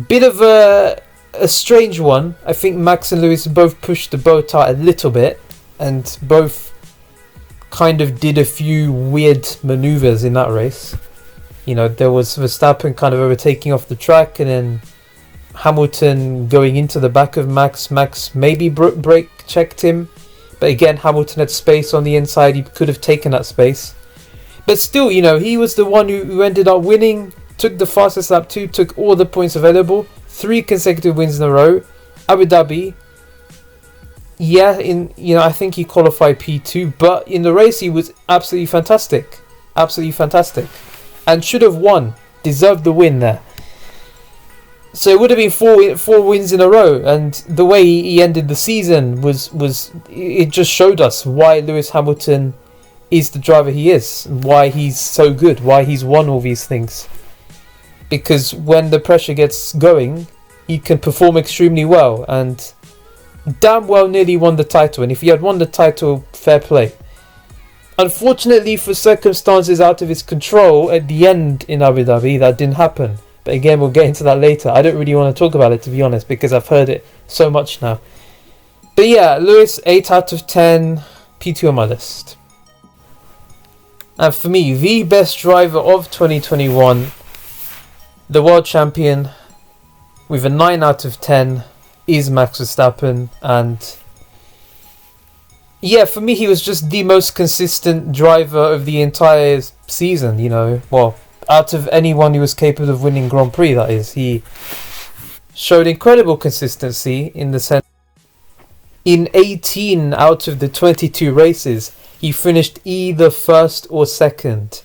bit of a strange one. I think Max and Lewis both pushed the boat out a little bit, and both kind of did a few weird maneuvers in that race. You know, there was Verstappen kind of overtaking off the track, and then Hamilton going into the back of Max. Max maybe brake checked him, but again, Hamilton had space on the inside. He could have taken that space. But still, you know, he was the one who ended up winning, took the fastest lap too, took all the points available, 3 consecutive wins in a row. Abu Dhabi, yeah, I think he qualified P2, but in the race he was absolutely fantastic, and should have won, deserved the win there. So it would have been four wins in a row, and the way he ended the season was it just showed us why Lewis Hamilton is the driver he is, why he's so good, why he's won all these things. Because when the pressure gets going, he can perform extremely well, and damn well nearly won the title. And if he had won the title, fair play. Unfortunately, for circumstances out of his control at the end in Abu Dhabi, that didn't happen. But again, we'll get into that later. I don't really want to talk about it, to be honest, because I've heard it so much now. But yeah, Lewis, 8 out of 10, P2 on my list. And for me, the best driver of 2021, the world champion, with a 9 out of 10, is Max Verstappen. And yeah, for me, he was just the most consistent driver of the entire season, you know. Well, out of anyone who was capable of winning Grand Prix, that is. He showed incredible consistency in the sense. In 18 out of the 22 races, he finished either first or second.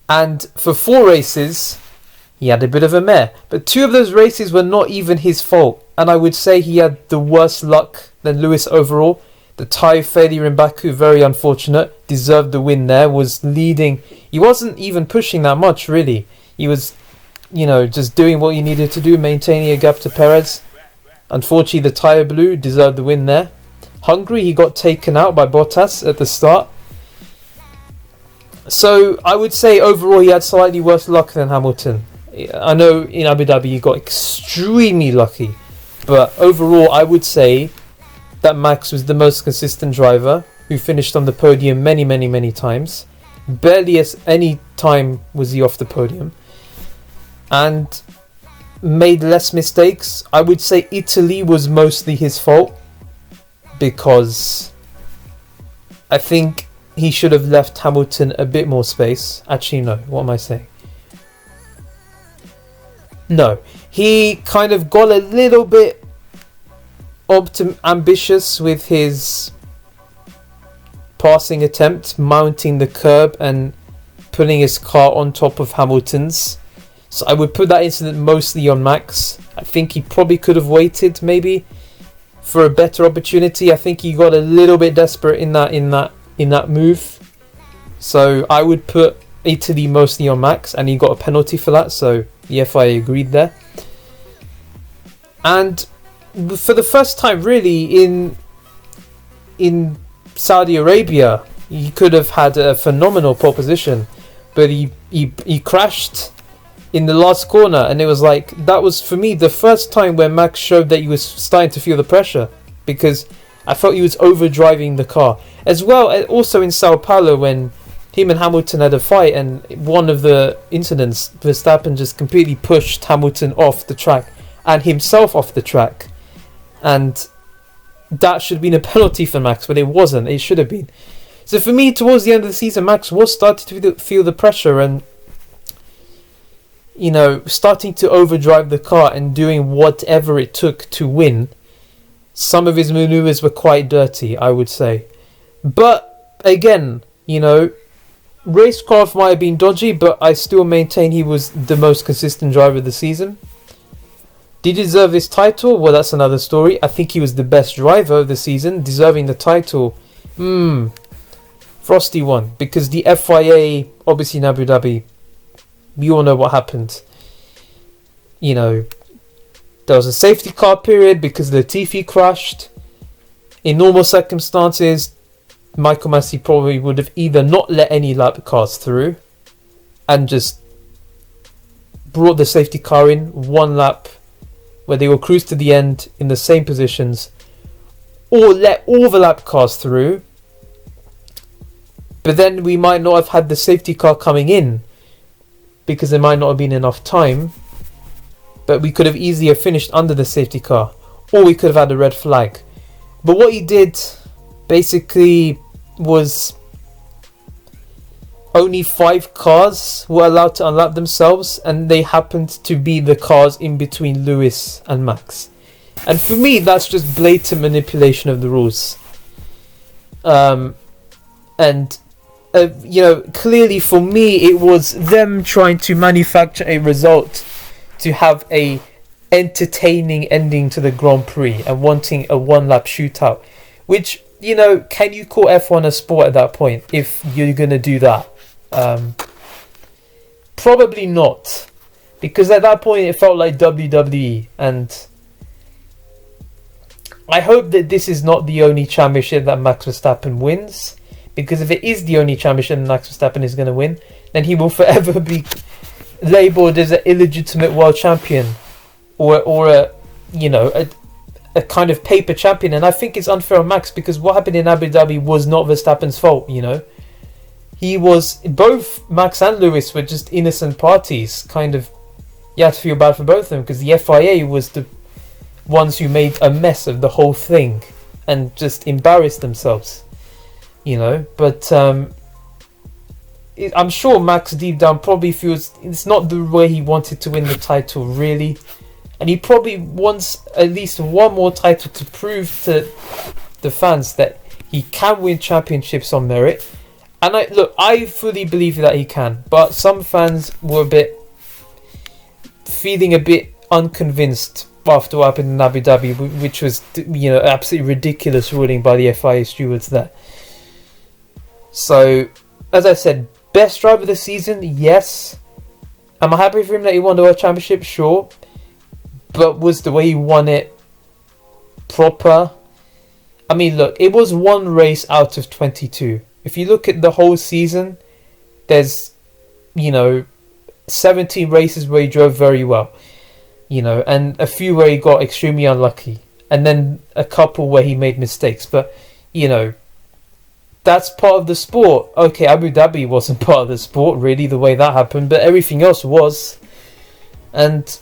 And for 4 races, he had a bit of a mare. But 2 of those races were not even his fault. And I would say he had the worse luck than Lewis overall. The tyre failure in Baku, very unfortunate. Deserved the win there. Was leading. He wasn't even pushing that much, really. He was, you know, just doing what he needed to do, maintaining a gap to Perez. Unfortunately, the tyre blew. Deserved the win there. Hungary, he got taken out by Bottas at the start. So I would say overall he had slightly worse luck than Hamilton. I know in Abu Dhabi he got extremely lucky, but overall I would say that Max was the most consistent driver who finished on the podium many times. Barely as any time was he off the podium, and made less mistakes. I would say Italy was mostly his fault, because I think he should have left Hamilton a bit more space. Actually, no. What am I saying? No. He kind of got a little bit ambitious with his passing attempt, mounting the curb and putting his car on top of Hamilton's. So I would put that incident mostly on Max. I think he probably could have waited maybe for a better opportunity. I think he got a little bit desperate in that move. So I would put Italy mostly on Max, and he got a penalty for that. So the FIA agreed there. And for the first time, really, in Saudi Arabia, he could have had a phenomenal pole position, but he crashed in the last corner, and it was like, that was for me the first time where Max showed that he was starting to feel the pressure, because I felt he was overdriving the car as well. Also in Sao Paulo, when him and Hamilton had a fight, and one of the incidents, Verstappen just completely pushed Hamilton off the track and himself off the track, and that should have been a penalty for Max, but it wasn't. It should have been. So for me, towards the end of the season, Max was starting to feel the pressure, and you know, starting to overdrive the car and doing whatever it took to win. Some of his maneuvers were quite dirty, I would say. But again, you know, racecraft might have been dodgy, but I still maintain he was the most consistent driver of the season. Did he deserve this title? Well, that's another story. I think he was the best driver of the season, deserving the title. Frosty one, because the FIA, obviously in Abu Dhabi, we all know what happened. You know, there was a safety car period because Latifi crashed. In normal circumstances, Michael Massey probably would have either not let any lap cars through and just brought the safety car in one lap where they will cruise to the end in the same positions, or let all the lap cars through. But then we might not have had the safety car coming in, because there might not have been enough time. but we could have easily have finished under the safety car, or we could have had a red flag. But what he did basically was only 5 cars were allowed to unlap themselves, and they happened to be the cars in between Lewis and Max. And for me, that's just blatant manipulation of the rules. Clearly for me, it was them trying to manufacture a result to have a entertaining ending to the Grand Prix and wanting a one-lap shootout. Which, can you call F1 a sport at that point if you're going to do that? Probably not. Because at that point, it felt like WWE, and I hope that this is not the only championship that Max Verstappen wins, because if it is the only championship that Max Verstappen is going to win, then he will forever be labelled as an illegitimate world champion, or a kind of paper champion. And I think it's unfair on Max, because what happened in Abu Dhabi was not Verstappen's fault. Both Max and Lewis were just innocent parties. Kind of, you have to feel bad for both of them, because the FIA was the ones who made a mess of the whole thing and just embarrassed themselves, but I'm sure Max deep down probably feels it's not the way he wanted to win the title, really, and he probably wants at least one more title to prove to the fans that he can win championships on merit. And I fully believe that he can, but some fans were feeling a bit unconvinced after what happened in Abu Dhabi, which was, absolutely ridiculous ruling by the FIA stewards there. So, as I said, best driver of the season, yes. Am I happy for him that he won the World Championship? Sure. But was the way he won it proper? I mean, look, it was one race out of 22. If you look at the whole season, there's, 17 races where he drove very well. And a few where he got extremely unlucky, and then a couple where he made mistakes. But, that's part of the sport. Okay, Abu Dhabi wasn't part of the sport, really, the way that happened, but everything else was. And,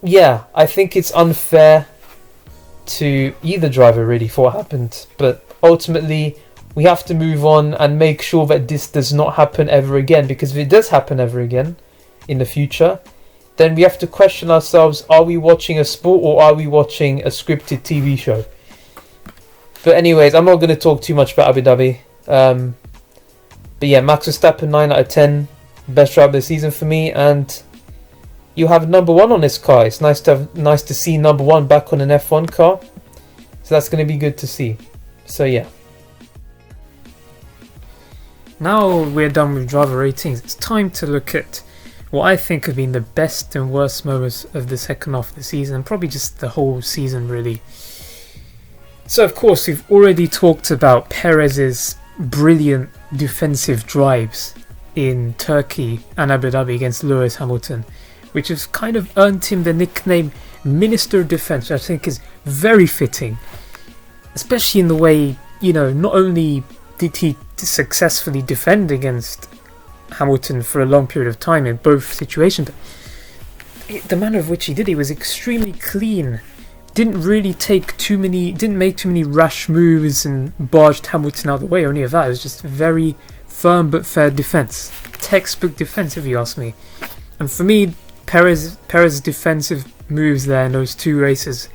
yeah, I think it's unfair to either driver, really, for what happened. But ultimately, we have to move on and make sure that this does not happen ever again, because if it does happen ever again in the future, then we have to question ourselves, are we watching a sport or are we watching a scripted TV show? But anyways, I'm not going to talk too much about Abu Dhabi. But yeah, Max Verstappen, 9 out of 10. Best driver of the season for me. And you have number 1 on this car. It's nice to see number 1 back on an F1 car. So that's going to be good to see. So yeah. Now we're done with driver ratings, it's time to look at what I think have been the best and worst moments of the second half of the season, and probably just the whole season, really. So, of course, we've already talked about Perez's brilliant defensive drives in Turkey and Abu Dhabi against Lewis Hamilton, which has kind of earned him the nickname Minister of Defence, which I think is very fitting, especially in the way, not only did he successfully defend against Hamilton for a long period of time in both situations, but the manner of which he did it was extremely clean. Didn't make too many rash moves and barged Hamilton out of the way or any of that. It was just very firm but fair defence. Textbook defence, if you ask me. And for me, Perez's defensive moves there in those 2 races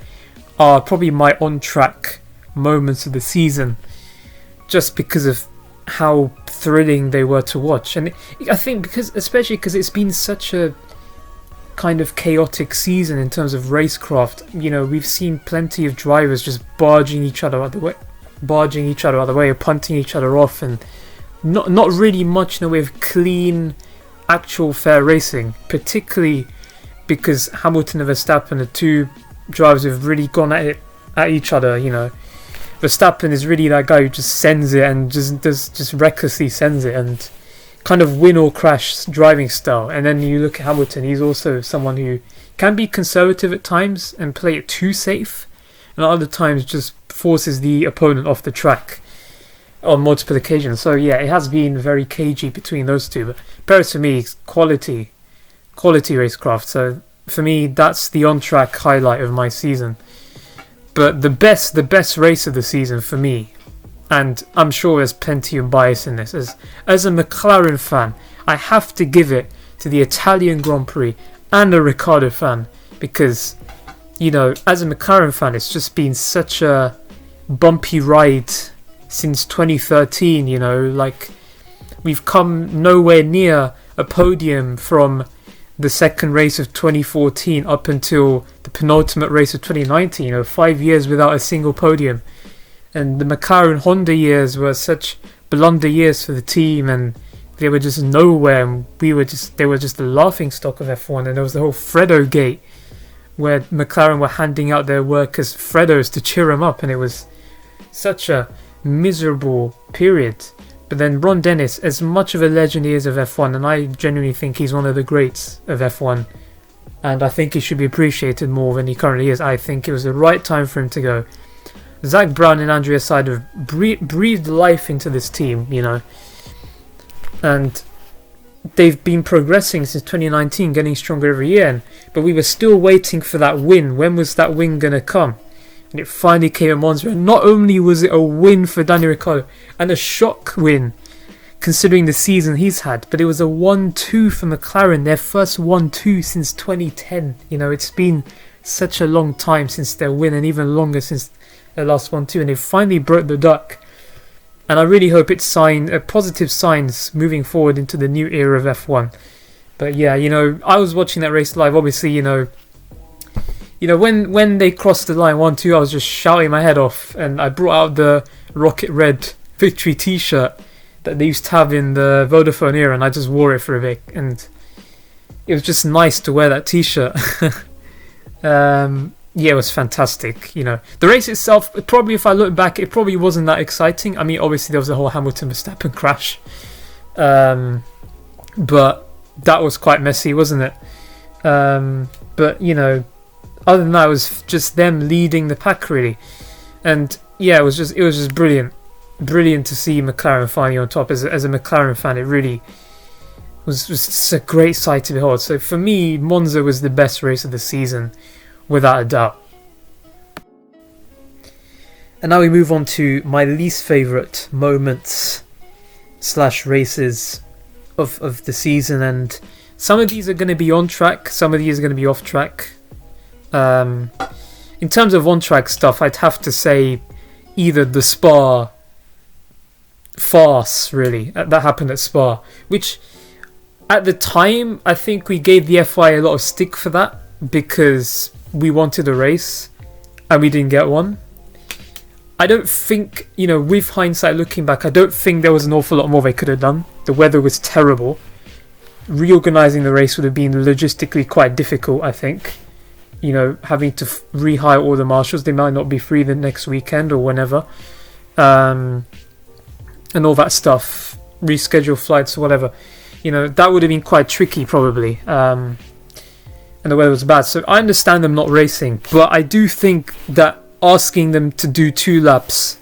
are probably my on-track moments of the season, just because of how thrilling they were to watch. And I think especially because it's been such a kind of chaotic season in terms of racecraft. We've seen plenty of drivers just barging each other out of the way, or punting each other off, and not really much in the way of clean, actual fair racing, particularly because Hamilton and Verstappen are 2 drivers who've really gone at each other. Verstappen is really that guy who just sends it and just recklessly sends it, and kind of win or crash driving style. And then you look at Hamilton, he's also someone who can be conservative at times and play it too safe, and other times just forces the opponent off the track on multiple occasions. So yeah, it has been very cagey between those two. But Perez for me is quality racecraft. So For me, that's the on-track highlight of my season. But the best race of the season for me, and I'm sure there's plenty of bias in this, as a McLaren fan, I have to give it to the Italian Grand Prix and a Ricciardo fan, because, you know, as a McLaren fan, it's just been such a bumpy ride since 2013, you know, like, we've come nowhere near a podium from the second race of 2014 up until the penultimate race of 2019, you know, 5 years without a single podium. And the McLaren Honda years were such blunder years for the team, and they were just nowhere, and they were just the laughing stock of F1. And there was the whole Fredo gate, where McLaren were handing out their workers Fredos to cheer them up, and it was such a miserable period. But then Ron Dennis, as much of a legend he is of F1, and I genuinely think he's one of the greats of F1, and I think he should be appreciated more than he currently is. I think it was the right time for him to go. Zach Brown and Andrea Seidel have breathed life into this team, you know, and they've been progressing since 2019, getting stronger every year, but we were still waiting for that win. When was that win going to come? And it finally came at Monza. And not only was it a win for Daniel Ricciardo, and a shock win, considering the season he's had, but it was a 1-2 for McLaren, their first 1-2 since 2010. You know, it's been such a long time since their win, and even longer since their last 1-2, and they finally broke the duck. And I really hope it's positive signs moving forward into the new era of F1. But yeah, you know, I was watching that race live. Obviously, you know, when they crossed the line 1-2, I was just shouting my head off, and I brought out the Rocket Red Victory T-shirt that they used to have in the Vodafone era, and I just wore it for a bit, and it was just nice to wear that T-shirt. Yeah, it was fantastic. You know, the race itself, probably, if I look back, it probably wasn't that exciting. I mean, obviously there was a whole Hamilton-Verstappen crash, but that was quite messy, wasn't it? But you know, other than that, it was just them leading the pack, really. And yeah, it was just brilliant to see McLaren finally on top. As a McLaren fan, it really was just a great sight to behold. So for me, Monza was the best race of the season, without a doubt. And now we move on to my least favourite moments / races of the season, and some of these are going to be on track, some of these are going to be off track. In terms of on track stuff, I'd have to say either the Spa farce, really, that happened at Spa, which at the time I think we gave the FIA a lot of stick for that, because we wanted a race and we didn't get one. I don't think, you know, with hindsight looking back, I don't think there was an awful lot more they could have done. The weather was terrible. Reorganising the race would have been logistically quite difficult, I think. You know, having to rehire all the marshals, they might not be free the next weekend or whenever. And all that stuff, reschedule flights or whatever. You know, that would have been quite tricky probably. And the weather was bad, so I understand them not racing, but I do think that asking them to do 2 laps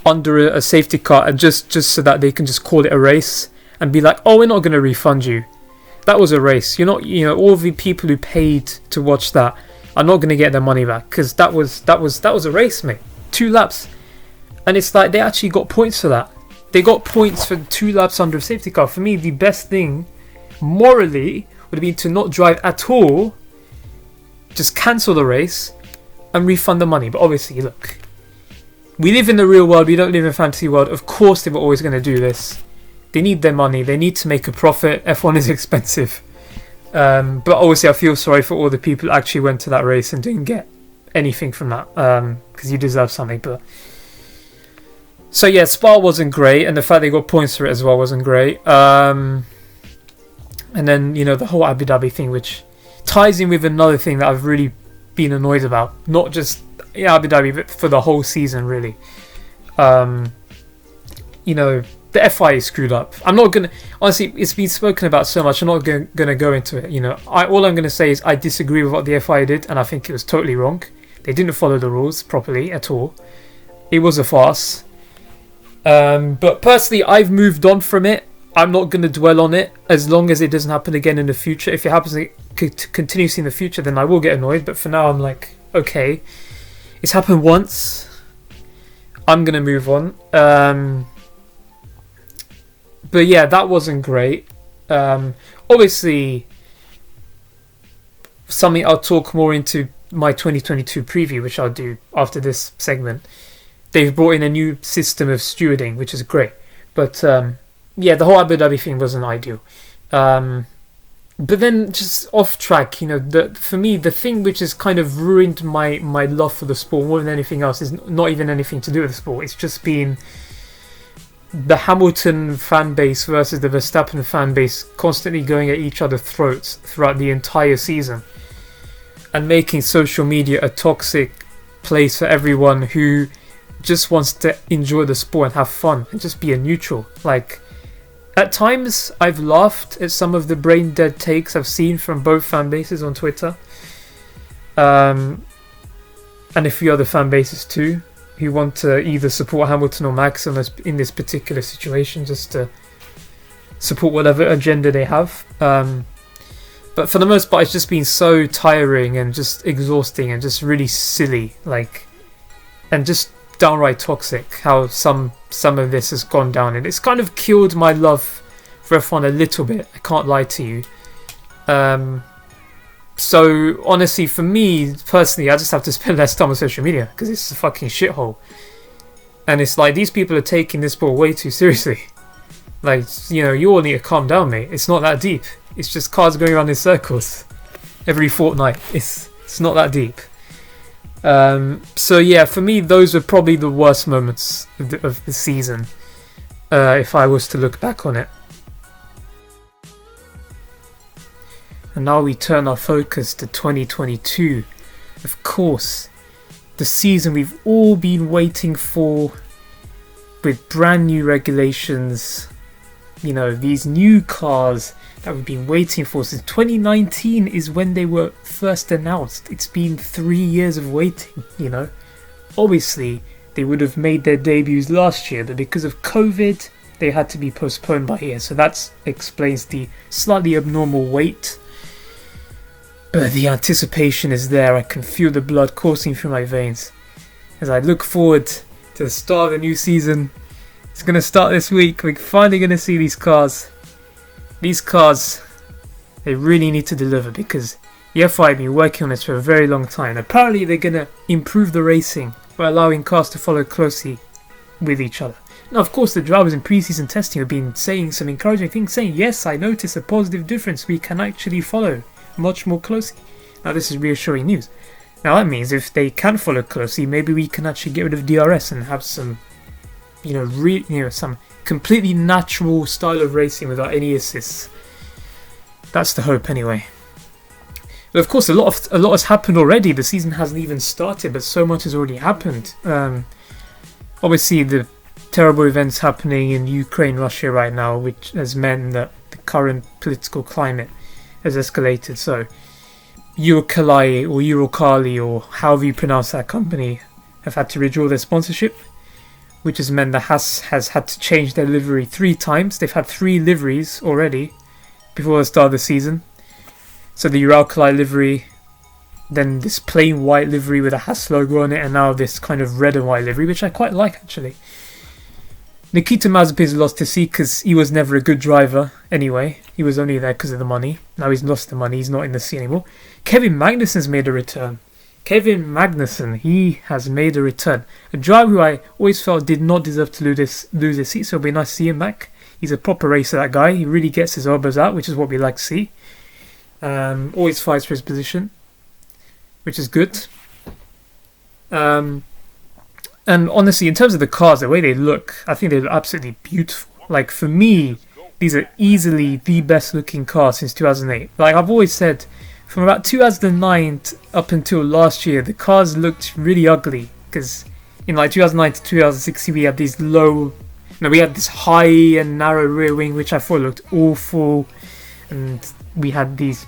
under a safety car, and just so that they can just call it a race and be like, oh, we're not going to refund you. That was a race. You're not, you know, all the people who paid to watch that are not going to get their money back, because that was a race, mate. 2 laps, and it's like they actually got points for that. They got points for 2 laps under a safety car. For me, the best thing morally would have been to not drive at all. Just cancel the race and refund the money. But obviously, look, we live in the real world, we don't live in a fantasy world. Of course they were always going to do this. They need their money, they need to make a profit. F1 is expensive. But obviously I feel sorry for all the people who actually went to that race and didn't get anything from that, because you deserve something. But so yeah, Spa wasn't great, and the fact they got points for it as well wasn't great. And then, you know, the whole Abu Dhabi thing, which ties in with another thing that I've really been annoyed about, not just Abu Dhabi, but for the whole season, really. You know, the FIA screwed up. I'm not gonna, honestly, it's been spoken about so much, I'm not gonna go into it. You know, all I'm gonna say is I disagree with what the FIA did, and I think it was totally wrong. They didn't follow the rules properly at all. It was a farce. But personally, I've moved on from it. I'm not going to dwell on it as long as it doesn't happen again in the future. If it happens continuously in the future, then I will get annoyed. But for now, I'm like, okay, it's happened once. I'm going to move on. But yeah, that wasn't great. Obviously, something I'll talk more into my 2022 preview, which I'll do after this segment. They've brought in a new system of stewarding, which is great. But yeah, the whole Abu Dhabi thing wasn't ideal. But then just off track, for me, the thing which has kind of ruined my love for the sport more than anything else is not even anything to do with the sport. It's just been the Hamilton fan base versus the Verstappen fan base constantly going at each other's throats throughout the entire season and making social media a toxic place for everyone who just wants to enjoy the sport and have fun and just be a neutral. Like, at times I've laughed at some of the brain dead takes I've seen from both fan bases on Twitter, and a few other fan bases too, who want to either support Hamilton or Max in this particular situation, just to support whatever agenda they have. But for the most part, it's just been so tiring and just exhausting and just really silly, and just downright toxic how some of this has gone down, and it's kind of killed my love for F1 a little bit, I can't lie to you. So honestly, for me personally, I just have to spend less time on social media because it's a fucking shithole, and it's like these people are taking this sport way too seriously. Like, you all need to calm down, mate. It's not that deep. It's just cars going around in circles every fortnight. It's not that deep. So yeah, for me, those are probably the worst moments of the season, if I was to look back on it. And now we turn our focus to 2022. Of course, the season we've all been waiting for, with brand new regulations, these new cars that we've been waiting for since 2019 is when they were first announced. It's been 3 years of waiting, Obviously, they would have made their debuts last year, but because of COVID, they had to be postponed by a year. So that explains the slightly abnormal wait. But the anticipation is there. I can feel the blood coursing through my veins as I look forward to the start of the new season. It's going to start this week. We're finally going to see these cars. These cars, they really need to deliver because the FI have been working on this for a very long time. Apparently they're going to improve the racing by allowing cars to follow closely with each other. Now, of course, the drivers in pre-season testing have been saying some encouraging things, saying, yes, I notice a positive difference. We can actually follow much more closely. Now, this is reassuring news. Now, that means if they can follow closely, maybe we can actually get rid of DRS and have some, some completely natural style of racing without any assists. That's the hope, anyway. But of course, a lot has happened already. The season hasn't even started, but so much has already happened. Obviously, the terrible events happening in Ukraine, Russia right now, which has meant that the current political climate has escalated. So, Uralkali or Uralkali, or however you pronounce that company, have had to withdraw their sponsorship, which has meant that Haas has had to change their livery 3 times. They've had 3 liveries already before the start of the season. So the Uralkali livery, then this plain white livery with a Haas logo on it, and now this kind of red and white livery, which I quite like actually. Nikita Mazepin's lost his seat because he was never a good driver anyway. He was only there because of the money. Now he's lost the money, he's not in the seat anymore. Kevin Magnussen's made a return. Kevin Magnussen, he has made a return. A driver who I always felt did not deserve to lose his seat, so it'll be nice to see him back. He's a proper racer, that guy. He really gets his elbows out, which is what we like to see. Always fights for his position, which is good. And honestly, in terms of the cars, the way they look, I think they look absolutely beautiful. Like, for me, these are easily the best looking cars since 2008. Like I've always said, from about 2009 up until last year, the cars looked really ugly. Because in like 2009 to 2016, we had these we had this high and narrow rear wing, which I thought looked awful. And we had these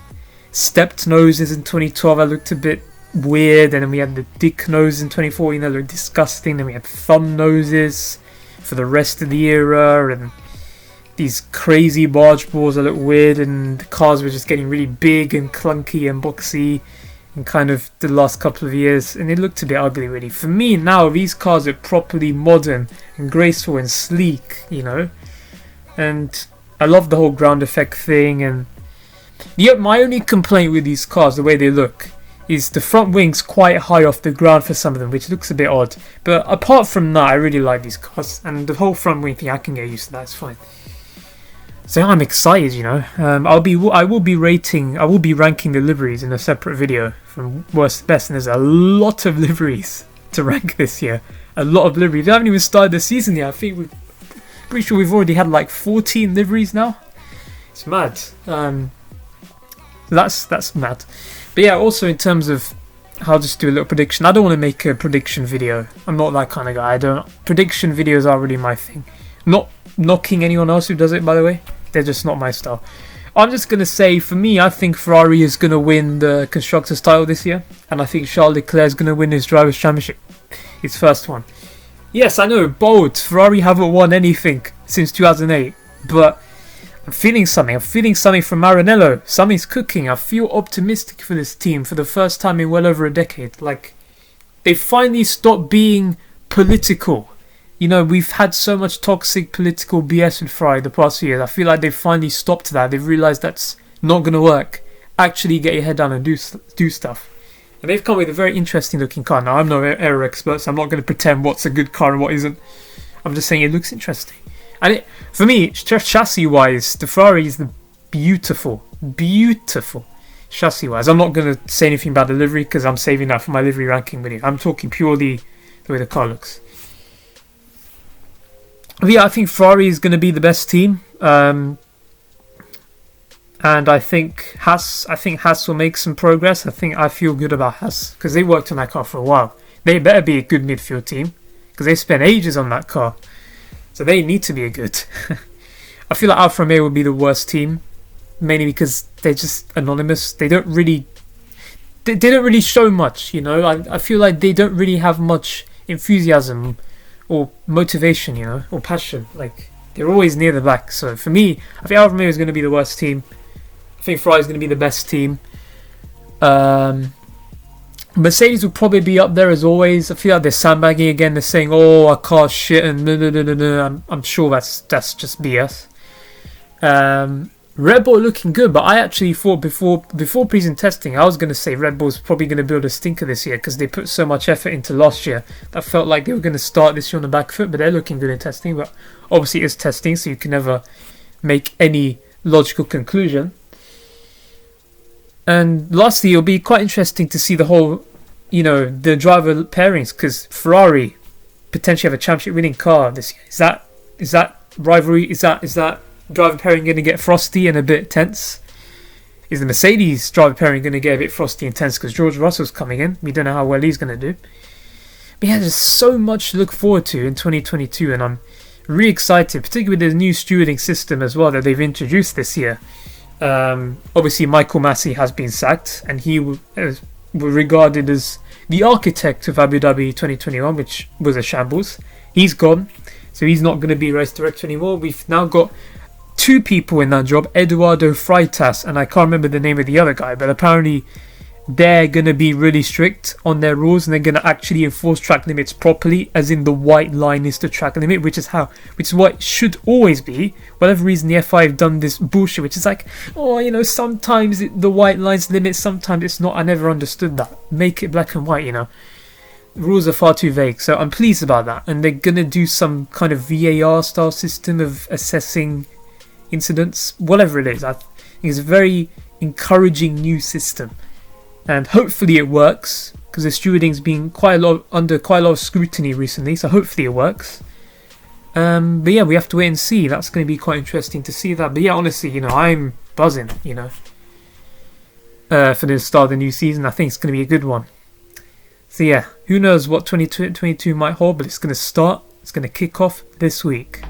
stepped noses in 2012 that looked a bit weird, and then we had the dick nose in 2014 that looked disgusting. Then we had thumb noses for the rest of the era, and these crazy barge balls that look weird, and the cars were just getting really big and clunky and boxy in kind of the last couple of years, and it looked a bit ugly really. For me now, these cars are properly modern and graceful and sleek, you know, and I love the whole ground effect thing. And yet my only complaint with these cars, the way they look, is the front wings quite high off the ground for some of them, which looks a bit odd. But apart from that, I really like these cars, and the whole front wing thing, I can get used to that, it's fine. So I'm excited, you know. I will be ranking the liveries in a separate video from worst to best, and there's a lot of liveries to rank this year. A lot of liveries. We haven't even started the season yet. I think we're pretty sure we've already had like 14 liveries now. It's mad. That's mad. But yeah, also in terms of, I'll just do a little prediction. I don't want to make a prediction video. I'm not that kind of guy. Prediction videos are really my thing. Not knocking anyone else who does it, by the way. They're just not my style. I'm just going to say, for me, I think Ferrari is going to win the Constructors' title this year. And I think Charles Leclerc is going to win his Drivers' Championship. His first one. Yes, I know, bold. Ferrari haven't won anything since 2008. But I'm feeling something. I'm feeling something from Maranello. Something's cooking. I feel optimistic for this team for the first time in well over a decade. Like, they finally stopped being political. You know, we've had so much toxic political BS with Ferrari the past few years. I feel like they've finally stopped that. They've realised that's not going to work. Actually get your head down and do stuff. And they've come with a very interesting looking car. Now, I'm no aero expert, so I'm not going to pretend what's a good car and what isn't. I'm just saying it looks interesting. And for me, chassis-wise, the Ferrari is the beautiful chassis-wise. I'm not going to say anything about the livery because I'm saving that for my livery ranking video. I'm talking purely the way the car looks. But yeah, I think Ferrari is going to be the best team, and I think Haas will make some progress. I feel good about Haas because they worked on that car for a while. They better be a good midfield team because they spent ages on that car, so they need to be a good. I feel like Alfa Romeo will be the worst team, mainly because they're just anonymous. They don't really show much, you know. I feel like they don't really have much enthusiasm or motivation, you know, or passion. Like, they're always near the back. So for me, I think Alfa Romeo is going to be the worst team. I think Ferrari is going to be the best team. Mercedes will probably be up there as always. I feel like they're sandbagging again. They're saying, "Oh, our car's shit," and no. I'm sure that's just BS. Red Bull looking good, but I actually thought before pre-season testing, I was going to say Red Bull's probably going to build a stinker this year because they put so much effort into last year. That felt like they were going to start this year on the back foot, but they're looking good in testing. But obviously it's testing, so you can never make any logical conclusion. And lastly, it'll be quite interesting to see the whole, you know, the driver pairings, because Ferrari potentially have a championship winning car this year. Is that rivalry? Is that driver pairing going to get frosty and a bit tense? Is the Mercedes driver pairing going to get a bit frosty and tense because George Russell's coming in? We don't know how well he's going to do. But yeah, there's so much to look forward to in 2022, and I'm really excited, particularly with the new stewarding system as well that they've introduced this year. Obviously, Michael Massey has been sacked, and he was regarded as the architect of Abu Dhabi 2021, which was a shambles. He's gone, so he's not going to be race director anymore. We've now got two people in that job, Eduardo Freitas, and I can't remember the name of the other guy, but apparently they're going to be really strict on their rules, and they're going to actually enforce track limits properly, as in the white line is the track limit, which is what it should always be. Whatever reason the FIA have done this bullshit, which is like, oh, you know, sometimes the white line's limit, sometimes it's not. I never understood that. Make it black and white, you know. The rules are far too vague, so I'm pleased about that. And they're going to do some kind of VAR style system of assessing incidents, whatever it is. I think it's a very encouraging new system, and hopefully it works, because the stewarding's been under quite a lot of scrutiny recently, so hopefully it works. But yeah, we have to wait and see. That's going to be quite interesting to see that. But yeah, honestly, you know, I'm buzzing, you know, for the start of the new season. I think it's going to be a good one. So yeah, who knows what 2022 might hold, but it's going to start. It's going to kick off this week.